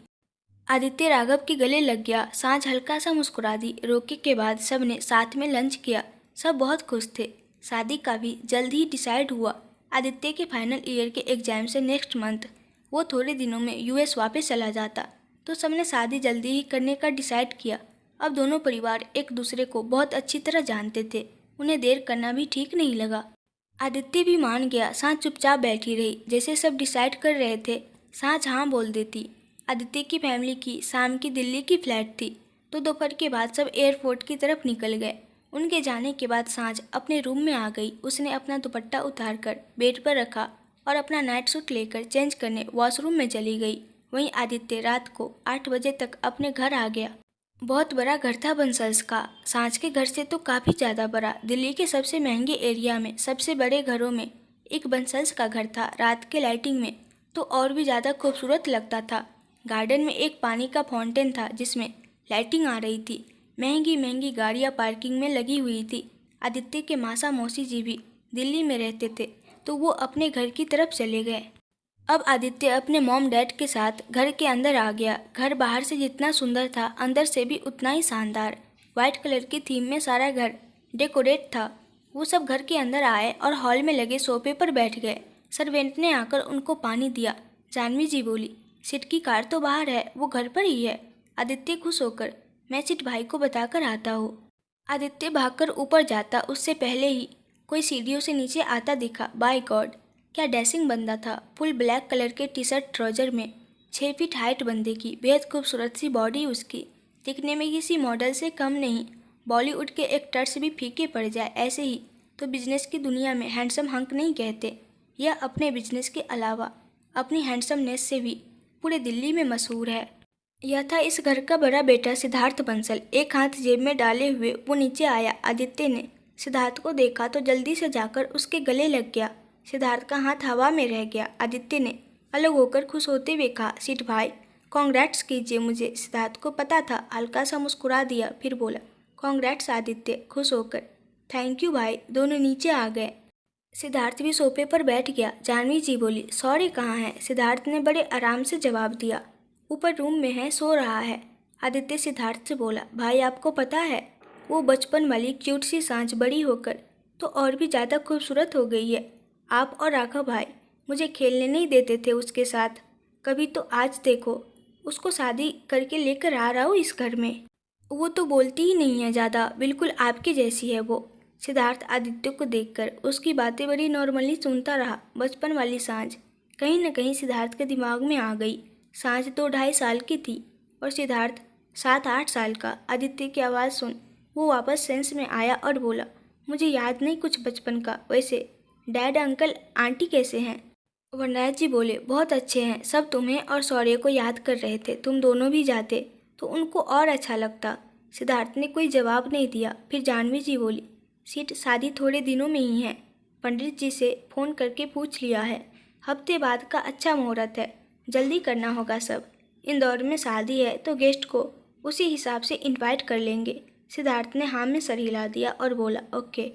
आदित्य राघव के गले लग गया। सांझ हल्का सा मुस्कुरा दी। रोके के बाद सब ने साथ में लंच किया। सब बहुत खुश थे। शादी का भी जल्द ही डिसाइड हुआ। आदित्य के फाइनल ईयर के एग्जाम से नेक्स्ट मंथ वो थोड़े दिनों में यूएस वापस चला जाता, तो सबने शादी जल्दी ही करने का डिसाइड किया। अब दोनों परिवार एक दूसरे को बहुत अच्छी तरह जानते थे। उन्हें देर करना भी ठीक नहीं लगा। आदित्य भी मान गया। सांझ चुपचाप बैठी रही। जैसे सब डिसाइड कर रहे थे, सांझ हाँ बोल देती। आदित्य की फैमिली की शाम की दिल्ली की फ्लाइट थी, तो दोपहर के बाद सब एयरपोर्ट की तरफ निकल गए। उनके जाने के बाद सांझ अपने रूम में आ गई। उसने अपना दुपट्टा उतारकर बेड पर रखा और अपना नाइट सूट लेकर चेंज करने वॉशरूम में चली गई। वहीं आदित्य रात को 8 बजे तक अपने घर आ गया। बहुत बड़ा घर था बंसल्स का। सांझ के घर से तो काफ़ी ज़्यादा बड़ा। दिल्ली के सबसे महंगे एरिया में सबसे बड़े घरों में एक बंसल्स का घर था। रात के लाइटिंग में तो और भी ज़्यादा खूबसूरत लगता था। गार्डन में एक पानी का फाउंटेन था जिसमें लाइटिंग आ रही थी। महंगी महंगी गाड़ियाँ पार्किंग में लगी हुई थी। आदित्य के मासा मौसी जी भी दिल्ली में रहते थे, तो वो अपने घर की तरफ चले गए। अब आदित्य अपने मॉम डैड के साथ घर के अंदर आ गया। घर बाहर से जितना सुंदर था, अंदर से भी उतना ही शानदार। वाइट कलर की थीम में सारा घर डेकोरेट था। वो सब घर के अंदर आए और हॉल में लगे सोफे पर बैठ गए। सर्वेंट ने आकर उनको पानी दिया। जाह्नवी जी बोली, सिट की कार तो बाहर है, वो घर पर ही है। आदित्य खुश होकर, मैं सिट भाई को बताकर आता हूँ। आदित्य भागकर ऊपर जाता, उससे पहले ही कोई सीढ़ियों से नीचे आता दिखा। बाय गॉड, क्या ड्रेसिंग बंदा था। फुल ब्लैक कलर के टी शर्ट ट्राउजर में 6 फीट हाइट बंदे की, बेहद खूबसूरत सी बॉडी उसकी, दिखने में किसी मॉडल से कम नहीं। बॉलीवुड के एक्टर्स भी फीके पड़ जाए ऐसे ही तो बिजनेस की दुनिया में हैंडसम हंक नहीं कहते। यह अपने बिजनेस के अलावा अपनी हैंडसमनेस से भी पूरे दिल्ली में मशहूर है। यह था इस घर का बड़ा बेटा सिद्धार्थ बंसल। एक हाथ जेब में डाले हुए वो नीचे आया। आदित्य ने सिद्धार्थ को देखा तो जल्दी से जाकर उसके गले लग गया। सिद्धार्थ का हाथ हवा में रह गया। आदित्य ने अलग होकर खुश होते हुए कहा, सिट भाई कॉन्ग्रेट्स कीजिए मुझे। सिद्धार्थ को पता था, हल्का सा मुस्कुरा दिया, फिर बोला, कॉन्ग्रेट्स आदित्य, खुश होकर। थैंक यू भाई। दोनों नीचे आ गए। सिद्धार्थ भी सोफे पर बैठ गया। जाह्नवी जी बोली, सॉरी कहाँ है? सिद्धार्थ ने बड़े आराम से जवाब दिया, ऊपर रूम में है, सो रहा है। आदित्य सिद्धार्थ से बोला, भाई आपको पता है वो बचपन वाली क्यूट सी सांझ बड़ी होकर तो और भी ज़्यादा खूबसूरत हो गई है। आप और राघव भाई मुझे खेलने नहीं देते थे उसके साथ कभी, तो आज देखो उसको शादी करके लेकर आ रहा हूँ इस घर में। वो तो बोलती ही नहीं है ज़्यादा, बिल्कुल आपके जैसी है वो। सिद्धार्थ आदित्य को देखकर उसकी बातें बड़ी नॉर्मली सुनता रहा। बचपन वाली सांझ कहीं न कहीं सिद्धार्थ के दिमाग में आ गई। सांझ तो 2.5 साल की थी और सिद्धार्थ 7-8 साल का। आदित्य की आवाज़ सुन वो वापस सेंस में आया और बोला, मुझे याद नहीं कुछ बचपन का। वैसे डैड अंकल आंटी कैसे हैं? वनराज जी बोले, बहुत अच्छे हैं। सब तुम्हें और शौर्य को याद कर रहे थे। तुम दोनों भी जाते तो उनको और अच्छा लगता। सिद्धार्थ ने कोई जवाब नहीं दिया। फिर जाह्नवी जी बोली, सीट शादी थोड़े दिनों में ही है। पंडित जी से फ़ोन करके पूछ लिया है। हफ्ते बाद का अच्छा मुहूर्त है। जल्दी करना होगा सब। इंदौर में शादी है तो गेस्ट को उसी हिसाब से इनवाइट कर लेंगे। सिद्धार्थ ने हाँ में सर हिला दिया और बोला, ओके।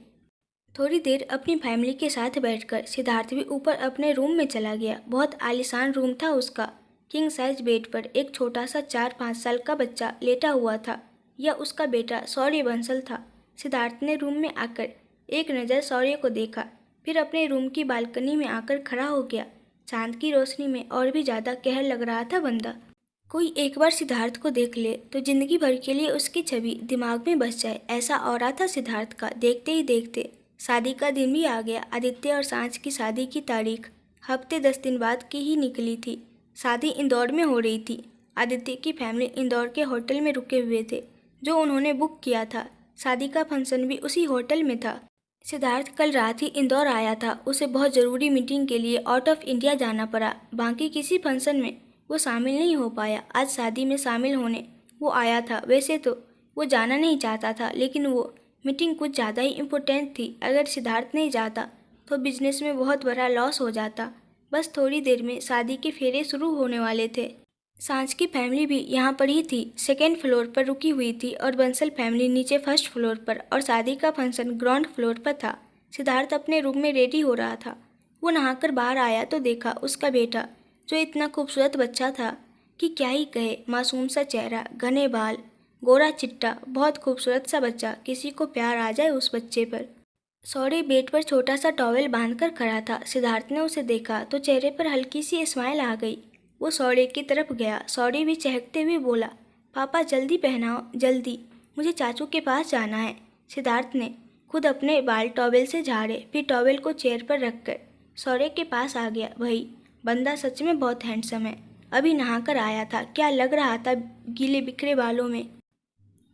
थोड़ी देर अपनी फैमिली के साथ बैठकर सिद्धार्थ भी ऊपर अपने रूम में चला गया। बहुत आलीशान रूम था उसका। किंग साइज बेड पर एक छोटा सा 4-5 साल का बच्चा लेटा हुआ था। यह उसका बेटा शौर्य बंसल था। सिद्धार्थ ने रूम में आकर एक नज़र शौर्य को देखा, फिर अपने रूम की बालकनी में आकर खड़ा हो गया। चांद की रोशनी में और भी ज़्यादा कहर लग रहा था बंदा। कोई एक बार सिद्धार्थ को देख ले तो जिंदगी भर के लिए उसकी छवि दिमाग में बस जाए, ऐसा ऑरा था सिद्धार्थ का। देखते ही देखते शादी का दिन भी आ गया। आदित्य और सांझ की शादी की तारीख हफ्ते 10 दिन बाद की ही निकली थी। शादी इंदौर में हो रही थी। आदित्य की फैमिली इंदौर के होटल में रुके हुए थे जो उन्होंने बुक किया था। शादी का फंक्शन भी उसी होटल में था। सिद्धार्थ कल रात ही इंदौर आया था। उसे बहुत ज़रूरी मीटिंग के लिए आउट ऑफ इंडिया जाना पड़ा। बाकी किसी फंक्शन में वो शामिल नहीं हो पाया। आज शादी में शामिल होने वो आया था। वैसे तो वो जाना नहीं चाहता था, लेकिन वो मीटिंग कुछ ज़्यादा ही इम्पोर्टेंट थी। अगर सिद्धार्थ नहीं जाता तो बिजनेस में बहुत बड़ा लॉस हो जाता। बस थोड़ी देर में शादी के फेरे शुरू होने वाले थे। सांझ की फैमिली भी यहाँ पर ही थी। सेकेंड फ्लोर पर रुकी हुई थी और बंसल फैमिली नीचे फर्स्ट फ्लोर पर, और शादी का फंक्शन ग्राउंड फ्लोर पर था। सिद्धार्थ अपने रूम में रेडी हो रहा था। वो नहाकर बाहर आया तो देखा उसका बेटा, जो इतना खूबसूरत बच्चा था कि क्या ही कहे। मासूम सा चेहरा, घने बाल, गोरा चिट्टा, बहुत खूबसूरत सा बच्चा। किसी को प्यार आ जाए उस बच्चे पर। शौर्य बेड पर छोटा सा टॉवेल बांधकर खड़ा था। सिद्धार्थ ने उसे देखा तो चेहरे पर हल्की सी स्माइल आ गई। वो शौर्य की तरफ गया। शौर्य भी चहकते हुए बोला, पापा जल्दी पहनाओ, जल्दी, मुझे चाचू के पास जाना है। सिद्धार्थ ने खुद अपने बाल टॉवेल से झाड़े, फिर टॉवेल को चेयर पर रखकर शौर्य के पास आ गया। भाई, बंदा सच में बहुत हैंडसम है। अभी नहाकर आया था, क्या लग रहा था गीले बिखरे बालों में।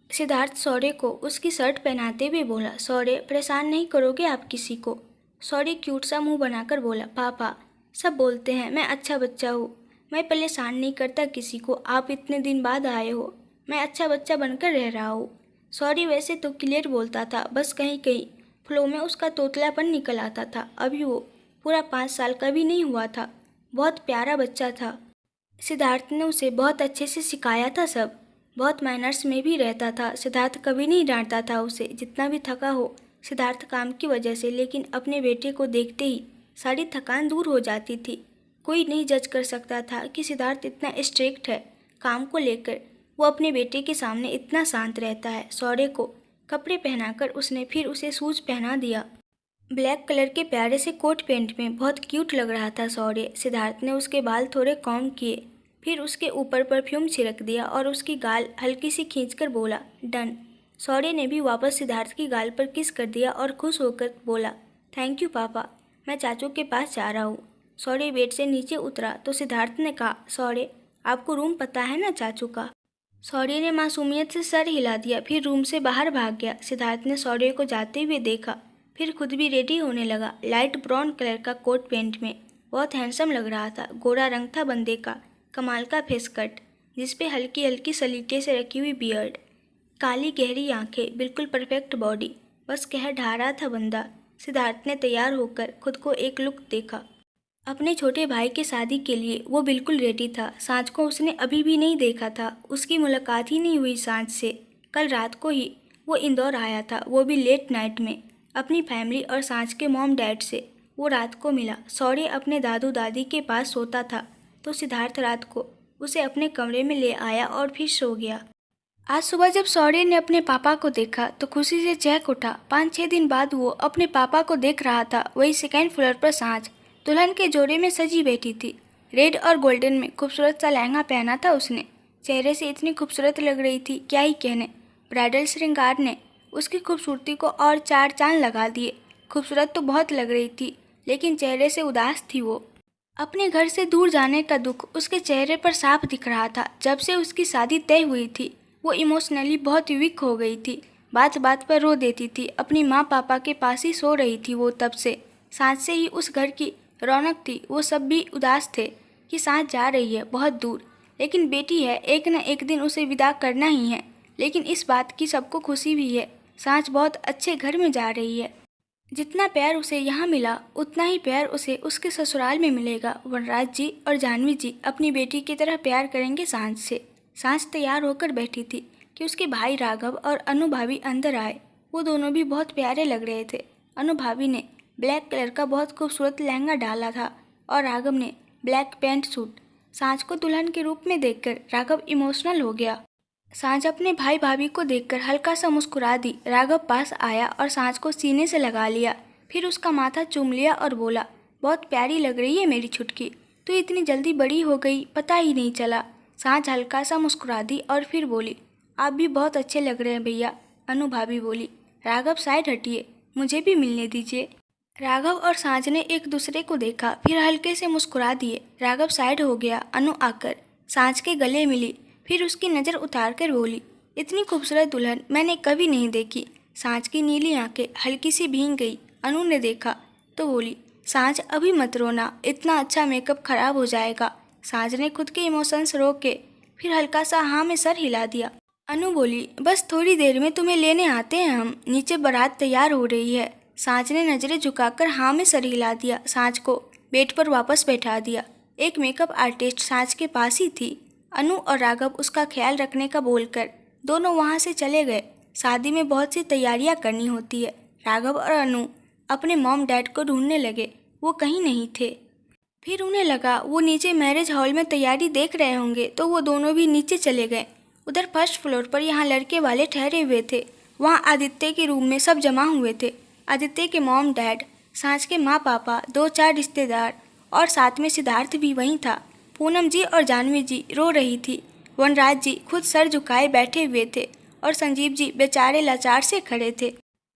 सिद्धार्थ शौर्य को उसकी शर्ट पहनाते हुए बोला, शौर्य परेशान नहीं करोगे आप किसी को? शौर्य क्यूट सा मुंह बनाकर बोला, पापा सब बोलते हैं मैं अच्छा बच्चा हूँ, मैं परेशान नहीं करता किसी को। आप इतने दिन बाद आए हो, मैं अच्छा बच्चा बनकर रह रहा हूँ। शौर्य वैसे तो क्लियर बोलता था, बस कहीं कहीं फ्लो में उसका तोतलापन निकल आता था। अभी वो पूरा 5 साल का भी नहीं हुआ था। बहुत प्यारा बच्चा था। सिद्धार्थ ने उसे बहुत अच्छे से सिखाया था सब। बहुत मैनर्स में भी रहता था। सिद्धार्थ कभी नहीं डांटता था उसे, जितना भी थका हो सिद्धार्थ काम की वजह से, लेकिन अपने बेटे को देखते ही सारी थकान दूर हो जाती थी। कोई नहीं जज कर सकता था कि सिद्धार्थ इतना स्ट्रिक्ट है काम को लेकर। वो अपने बेटे के सामने इतना शांत रहता है। शौर्य को कपड़े पहनाकर उसने फिर उसे शूज पहना दिया। ब्लैक कलर के प्यारे से कोट पैंट में बहुत क्यूट लग रहा था शौर्य। सिद्धार्थ ने उसके बाल थोड़े कॉम्ब किए, फिर उसके ऊपर परफ्यूम छिड़क दिया और उसकी गाल हल्की सी खींचकर बोला, डन। शौर्य ने भी वापस सिद्धार्थ की गाल पर किस कर दिया और खुश होकर बोला, थैंक यू पापा, मैं चाचू के पास जा रहा हूँ। शौर्य बेड से नीचे उतरा तो सिद्धार्थ ने कहा, शौर्य आपको रूम पता है ना चाचू का? शौर्य ने मासूमियत से सर हिला दिया, फिर रूम से बाहर भाग गया। सिद्धार्थ ने शौर्य को जाते हुए देखा, फिर खुद भी रेडी होने लगा। लाइट ब्राउन कलर का कोट पैंट में बहुत हैंडसम लग रहा था। गोरा रंग था बंदे का, कमाल का फेस कट, जिसपे हल्की हल्की सलीके से रखी हुई बियर्ड, काली गहरी आंखें, बिल्कुल परफेक्ट बॉडी, बस कह ढा रहा था बंदा। सिद्धार्थ ने तैयार होकर खुद को एक लुक देखा। अपने छोटे भाई की शादी के लिए वो बिल्कुल रेडी था। सांझ को उसने अभी भी नहीं देखा था, उसकी मुलाकात ही नहीं हुई सांझ से। कल रात को ही वो इंदौर आया था, वो भी लेट नाइट में, अपनी फैमिली और सांझ के मॉम डैड से वो रात को मिला। शौर्य अपने दादू दादी के पास सोता था तो सिद्धार्थ रात को उसे अपने कमरे में ले आया और फिर सो गया। आज सुबह जब शौर्य ने अपने पापा को देखा तो खुशी से चहक उठा। 5-6 दिन बाद वो अपने पापा को देख रहा था। वही सेकेंड फ्लोर पर सांझ दुल्हन के जोड़े में सजी बैठी थी। रेड और गोल्डन में खूबसूरत सा लहंगा पहना था उसने। चेहरे से इतनी खूबसूरत लग रही थी, क्या ही कहने। ब्राइडल श्रृंगार ने उसकी खूबसूरती को और 4 चांद लगा दिए। खूबसूरत तो बहुत लग रही थी, लेकिन चेहरे से उदास थी वो। अपने घर से दूर जाने का दुख उसके चेहरे पर साफ दिख रहा था। जब से उसकी शादी तय हुई थी वो इमोशनली बहुत वीक हो गई थी। बात बात पर रो देती थी। अपनी माँ पापा के पास ही सो रही थी वो तब से। सांझ से ही उस घर की रौनक थी। वो सब भी उदास थे कि सांझ जा रही है बहुत दूर, लेकिन बेटी है, एक न एक दिन उसे विदा करना ही है। लेकिन इस बात की सबको खुशी भी है, सांझ बहुत अच्छे घर में जा रही है। जितना प्यार उसे यहाँ मिला उतना ही प्यार उसे उसके ससुराल में मिलेगा। वनराज जी और जाह्नवी जी अपनी बेटी की तरह प्यार करेंगे सांझ से। सांझ तैयार होकर बैठी थी कि उसके भाई राघव और अनु भाभी अंदर आए। वो दोनों भी बहुत प्यारे लग रहे थे। अनु भाभी ने ब्लैक कलर का बहुत खूबसूरत लहंगा डाला था और राघव ने ब्लैक पैंट सूट। सांझ को दुल्हन के रूप में देखकर राघव इमोशनल हो गया। सांझ अपने भाई भाभी को देखकर हल्का सा मुस्कुरा दी। राघव पास आया और सांझ को सीने से लगा लिया, फिर उसका माथा चूम लिया और बोला, बहुत प्यारी लग रही है मेरी छुटकी, तू इतनी जल्दी बड़ी हो गई, पता ही नहीं चला। सांझ हल्का सा मुस्कुरा दी और फिर बोली, आप भी बहुत अच्छे लग रहे हैं भैया। अनु भाभी बोली, राघव साइड हटिए, मुझे भी मिलने दीजिए। राघव और सांझ ने एक दूसरे को देखा, फिर हल्के से मुस्कुरा दिए। राघव साइड हो गया। अनु आकर सांझ के गले मिली, फिर उसकी नज़र उतार कर बोली, इतनी खूबसूरत दुल्हन मैंने कभी नहीं देखी। सांझ की नीली आंखें हल्की सी भीग गई। अनु ने देखा तो बोली, सांझ अभी मत रोना, इतना अच्छा मेकअप खराब हो जाएगा। सांझ ने खुद के इमोशंस रोक के फिर हल्का सा हाँ में सर हिला दिया। अनु बोली, बस थोड़ी देर में तुम्हें लेने आते हैं हम, नीचे बारात तैयार हो रही है। सांझ ने नज़रें झुकाकर हाँ में सर हिला दिया। सांझ को बेड पर वापस बैठा दिया। एक मेकअप आर्टिस्ट सांझ के पास ही थी। अनु और राघव उसका ख्याल रखने का बोलकर दोनों वहाँ से चले गए। शादी में बहुत सी तैयारियाँ करनी होती है। राघव और अनु अपने मॉम डैड को ढूंढने लगे, वो कहीं नहीं थे। फिर उन्हें लगा वो नीचे मैरिज हॉल में तैयारी देख रहे होंगे, तो वो दोनों भी नीचे चले गए। उधर फर्स्ट फ्लोर पर यहाँ लड़के वाले ठहरे हुए थे। वहाँ आदित्य के रूम में सब जमा हुए थे। आदित्य के मॉम डैड, सांझ के माँ पापा, 2-4 रिश्तेदार और साथ में सिद्धार्थ भी वहीं था। पूनम जी और जाह्नवी जी रो रही थी। वनराज जी खुद सर झुकाए बैठे हुए थे और संजीव जी बेचारे लाचार से खड़े थे।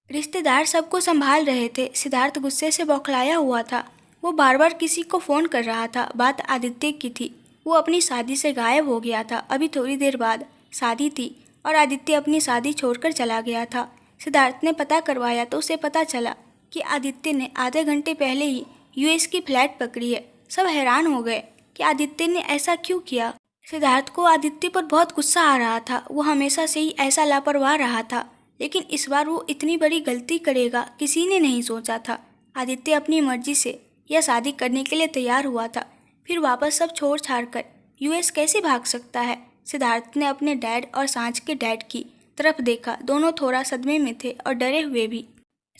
रिश्तेदार सबको संभाल रहे थे। सिद्धार्थ गुस्से से बौखलाया हुआ था। वो बार बार किसी को फ़ोन कर रहा था। बात आदित्य की थी। वो अपनी शादी से गायब हो गया था। अभी थोड़ी देर बाद शादी थी और आदित्य अपनी शादी छोड़कर चला गया था। सिद्धार्थ ने पता करवाया तो उसे पता चला कि आदित्य ने आधे घंटे पहले ही यूएस की फ्लाइट पकड़ी है। सब हैरान हो गए कि आदित्य ने ऐसा क्यों किया। सिद्धार्थ को आदित्य पर बहुत गुस्सा आ रहा था। वो हमेशा से ही ऐसा लापरवाह रहा था, लेकिन इस बार वो इतनी बड़ी गलती करेगा किसी ने नहीं सोचा था। आदित्य अपनी मर्जी से यह शादी करने के लिए तैयार हुआ था, फिर वापस सब छोड़ छाड़ कर यूएस कैसे भाग सकता है। सिद्धार्थ ने अपने डैड और सांझ के डैड की तरफ देखा। दोनों थोड़ा सदमे में थे और डरे हुए भी।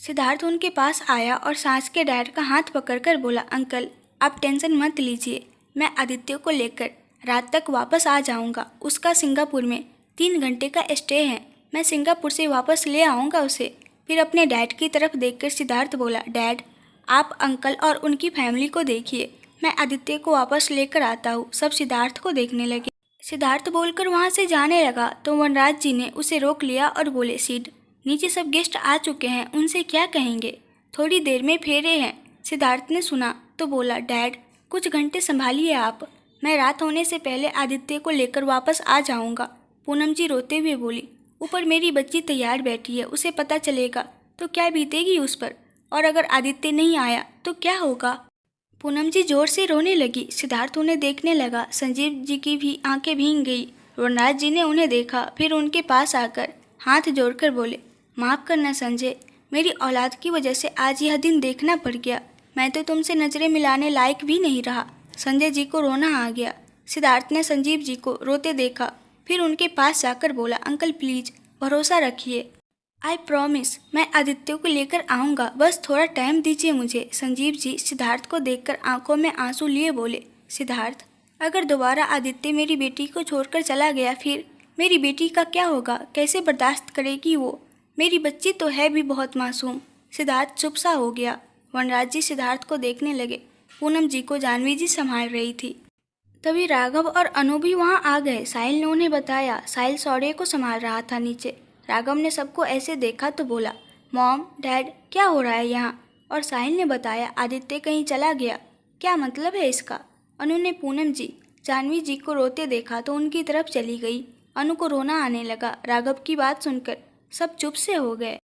सिद्धार्थ उनके पास आया और सांझ के डैड का हाथ पकड़कर बोला, अंकल आप टेंशन मत लीजिए, मैं आदित्य को लेकर रात तक वापस आ जाऊंगा। उसका सिंगापुर में 3 घंटे का स्टे है। मैं सिंगापुर से वापस ले आऊँगा उसे। फिर अपने डैड की तरफ देखकर सिद्धार्थ बोला, डैड आप अंकल और उनकी फैमिली को देखिए, मैं आदित्य को वापस लेकर आता हूँ। सब सिद्धार्थ को देखने लगे। सिद्धार्थ बोलकर वहाँ से जाने लगा तो वनराज जी ने उसे रोक लिया और बोले, सिड नीचे सब गेस्ट आ चुके हैं, उनसे क्या कहेंगे, थोड़ी देर में फेरे हैं। सिद्धार्थ ने सुना तो बोला, डैड कुछ घंटे संभालिए आप, मैं रात होने से पहले आदित्य को लेकर वापस आ जाऊंगा। पूनम जी रोते हुए बोली, ऊपर मेरी बच्ची तैयार बैठी है, उसे पता चलेगा तो क्या बीतेगी उस पर, और अगर आदित्य नहीं आया तो क्या होगा। पूनम जी जोर से रोने लगी। सिद्धार्थ उन्हें देखने लगा। संजीव जी की भी आंखें भीग गई। वनराज जी ने उन्हें देखा, फिर उनके पास आकर हाथ जोड़कर बोले, माफ़ करना संजय, मेरी औलाद की वजह से आज यह दिन देखना पड़ गया। मैं तो तुमसे नज़रें मिलाने लायक भी नहीं रहा। संजय जी को रोना आ गया। सिद्धार्थ ने संजीव जी को रोते देखा, फिर उनके पास जाकर बोला, अंकल प्लीज़ भरोसा रखिए, आई प्रॉमिस मैं आदित्य को लेकर आऊँगा, बस थोड़ा टाइम दीजिए मुझे। संजीव जी सिद्धार्थ को देखकर आंखों में आंसू लिए बोले, सिद्धार्थ अगर दोबारा आदित्य मेरी बेटी को छोड़कर चला गया फिर मेरी बेटी का क्या होगा, कैसे बर्दाश्त करेगी वो, मेरी बच्ची तो है भी बहुत मासूम। सिद्धार्थ चुप सा हो गया। वनराज जी सिद्धार्थ को देखने लगे। पूनम जी को जाह्नवी जी संभाल रही थी। तभी राघव और अनु भी वहाँ आ गए। साहिल ने उन्हें बताया। साहिल सौर्य को संभाल रहा था नीचे। राघव ने सबको ऐसे देखा तो बोला, मॉम डैड क्या हो रहा है यहाँ। और साहिल ने बताया, आदित्य कहीं चला गया, क्या मतलब है इसका। अनु ने पूनम जी जाह्नवी जी को रोते देखा तो उनकी तरफ चली गई। अनु को रोना आने लगा। राघव की बात सुनकर सब चुप से हो गए।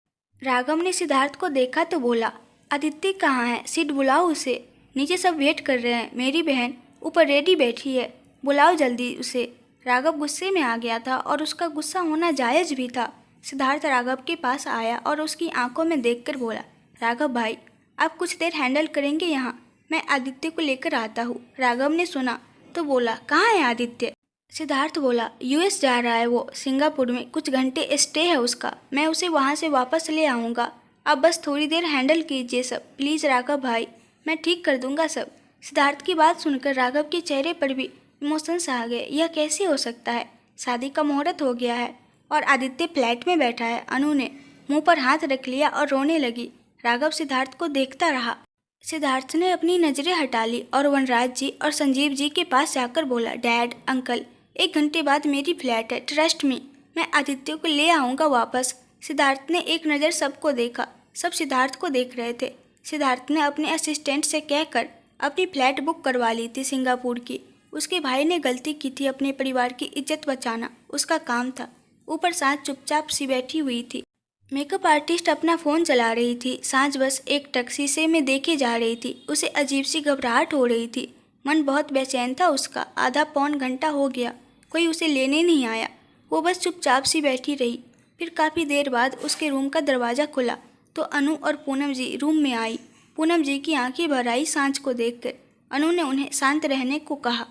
राघव ने सिद्धार्थ को देखा तो बोला, आदित्य कहाँ है? सीट बुलाओ उसे, नीचे सब वेट कर रहे हैं। मेरी बहन ऊपर रेडी बैठी है, बुलाओ जल्दी उसे। राघव गुस्से में आ गया था और उसका गुस्सा होना जायज़ भी था। सिद्धार्थ राघव के पास आया और उसकी आंखों में देखकर बोला, राघव भाई आप कुछ देर हैंडल करेंगे यहाँ, मैं आदित्य को लेकर आता हूँ। राघव ने सुना तो बोला, कहाँ है आदित्य? सिद्धार्थ बोला, यूएस जा रहा है वो, सिंगापुर में कुछ घंटे स्टे है उसका, मैं उसे वहाँ से वापस ले आऊँगा। आप बस थोड़ी देर हैंडल कीजिए सब, प्लीज़ राघव भाई, मैं ठीक कर दूँगा सब। सिद्धार्थ की बात सुनकर राघव के चेहरे पर भी इमोशंस आ गए। यह कैसे हो सकता है? शादी का मुहूर्त हो गया है और आदित्य फ्लैट में बैठा है। अनु ने मुंह पर हाथ रख लिया और रोने लगी। राघव सिद्धार्थ को देखता रहा। सिद्धार्थ ने अपनी नज़रें हटा ली और वनराज जी और संजीव जी के पास जाकर बोला, डैड अंकल 1 घंटे बाद मेरी फ्लैट है, ट्रस्ट मी, मैं आदित्य को ले आऊँगा वापस। सिद्धार्थ ने एक नज़र सबको देखा, सब सिद्धार्थ को देख रहे थे। सिद्धार्थ ने अपने असिस्टेंट से कहकर अपनी फ्लैट बुक करवा ली थी सिंगापुर की। उसके भाई ने गलती की थी, अपने परिवार की इज्जत बचाना उसका काम था। ऊपर सांझ चुपचाप सी बैठी हुई थी। मेकअप आर्टिस्ट अपना फ़ोन चला रही थी। सांझ बस एक टक शीशे में देखे जा रही थी। उसे अजीब सी घबराहट हो रही थी। मन बहुत बेचैन था उसका। आधा पौन घंटा हो गया, कोई उसे लेने नहीं आया। वो बस चुपचाप सी बैठी रही। फिर काफ़ी देर बाद उसके रूम का दरवाज़ा खुला तो अनु और पूनम जी रूम में आई। पूनम जी की आंखें भर आई सांझ को देखकर। अनु ने उन्हें शांत रहने को कहा।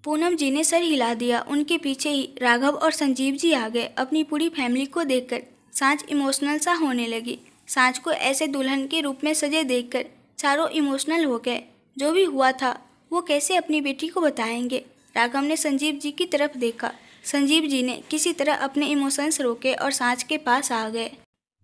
पूनम जी ने सर हिला दिया। उनके पीछे ही राघव और संजीव जी आ गए। अपनी पूरी फैमिली को देखकर सांझ इमोशनल सा होने लगी। सांझ को ऐसे दुल्हन के रूप में सजे देखकर चारों इमोशनल हो गए। जो भी हुआ था वो कैसे अपनी बेटी को बताएंगे। राघव ने संजीव जी की तरफ देखा। संजीव जी ने किसी तरह अपने इमोशंस रोके और सांझ के पास आ गए।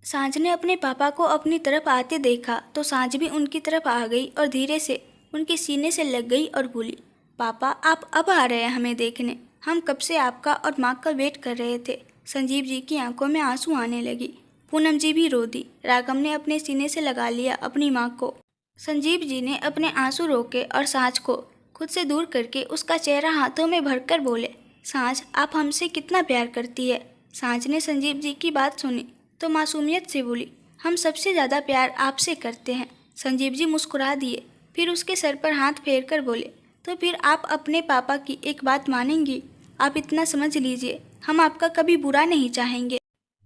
सांझ ने अपने पापा को अपनी तरफ आते देखा तो सांझ भी उनकी तरफ आ गई और धीरे से उनके सीने से लग गई और बोली, पापा आप अब आ रहे हैं हमें देखने, हम कब से आपका और माँ का वेट कर रहे थे। संजीव जी की आंखों में आंसू आने लगी। पूनम जी भी रो दी। राघव ने अपने सीने से लगा लिया अपनी माँ को। संजीव जी ने अपने आंसू रोके और सांझ को खुद से दूर करके उसका चेहरा हाथों में भरकर बोले, सांझ आप हमसे कितना प्यार करती है। सांझ ने संजीव जी की बात सुनी तो मासूमियत से बोली, हम सबसे ज़्यादा प्यार आपसे करते हैं। संजीव जी मुस्कुरा दिए, फिर उसके सर पर हाथ फेर कर बोले, तो फिर आप अपने पापा की एक बात मानेंगी। आप इतना समझ लीजिए, हम आपका कभी बुरा नहीं चाहेंगे।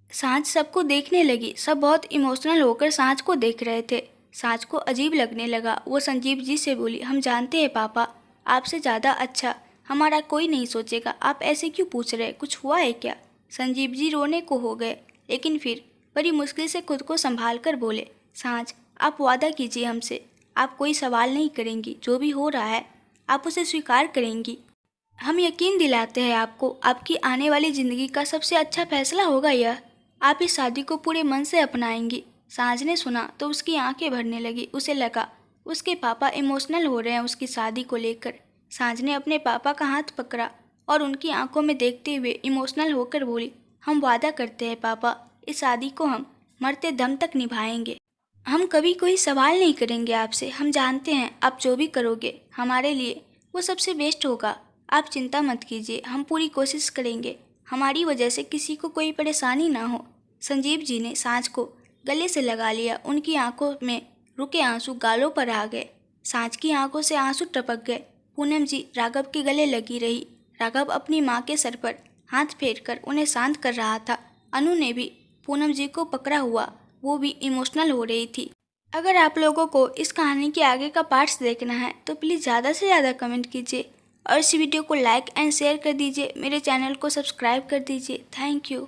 सांझ सबको देखने लगी। सब बहुत इमोशनल होकर सांझ को देख रहे थे। सांझ को अजीब लगने लगा। वो संजीव जी से बोली, हम जानते हैं पापा, आपसे ज़्यादा अच्छा हमारा कोई नहीं सोचेगा। आप ऐसे क्यों पूछ रहे, कुछ हुआ है क्या? संजीव जी रोने को हो गए, लेकिन फिर बड़ी मुश्किल से खुद को संभाल कर बोले, सांझ आप वादा कीजिए हमसे, आप कोई सवाल नहीं करेंगी। जो भी हो रहा है आप उसे स्वीकार करेंगी। हम यकीन दिलाते हैं आपको, आपकी आने वाली ज़िंदगी का सबसे अच्छा फैसला होगा यह। आप इस शादी को पूरे मन से अपनाएंगी। सांझ ने सुना तो उसकी आंखें भरने लगी। उसे लगा उसके पापा इमोशनल हो रहे हैं उसकी शादी को लेकर। सांझ ने अपने पापा का हाथ पकड़ा और उनकी आंखों में देखते हुए इमोशनल होकर बोली, हम वादा करते हैं पापा, इस शादी को हम मरते दम तक निभाएंगे। हम कभी कोई सवाल नहीं करेंगे आपसे। हम जानते हैं आप जो भी करोगे हमारे लिए वो सबसे बेस्ट होगा। आप चिंता मत कीजिए, हम पूरी कोशिश करेंगे हमारी वजह से किसी को कोई परेशानी ना हो। संजीव जी ने सांझ को गले से लगा लिया। उनकी आंखों में रुके आंसू गालों पर आ गए। सांझ की आंखों से आंसू टपक गए। पूनम जी राघव के गले लगी रही। राघव अपनी माँ के सर पर हाथ फेरकर उन्हें शांत कर रहा था। अनु ने भी पूनम जी को पकड़ा हुआ, वो भी इमोशनल हो रही थी। अगर आप लोगों को इस कहानी के आगे का पार्ट्स देखना है तो प्लीज़ ज़्यादा से ज़्यादा कमेंट कीजिए और इस वीडियो को लाइक एंड शेयर कर दीजिए। मेरे चैनल को सब्सक्राइब कर दीजिए। Thank you.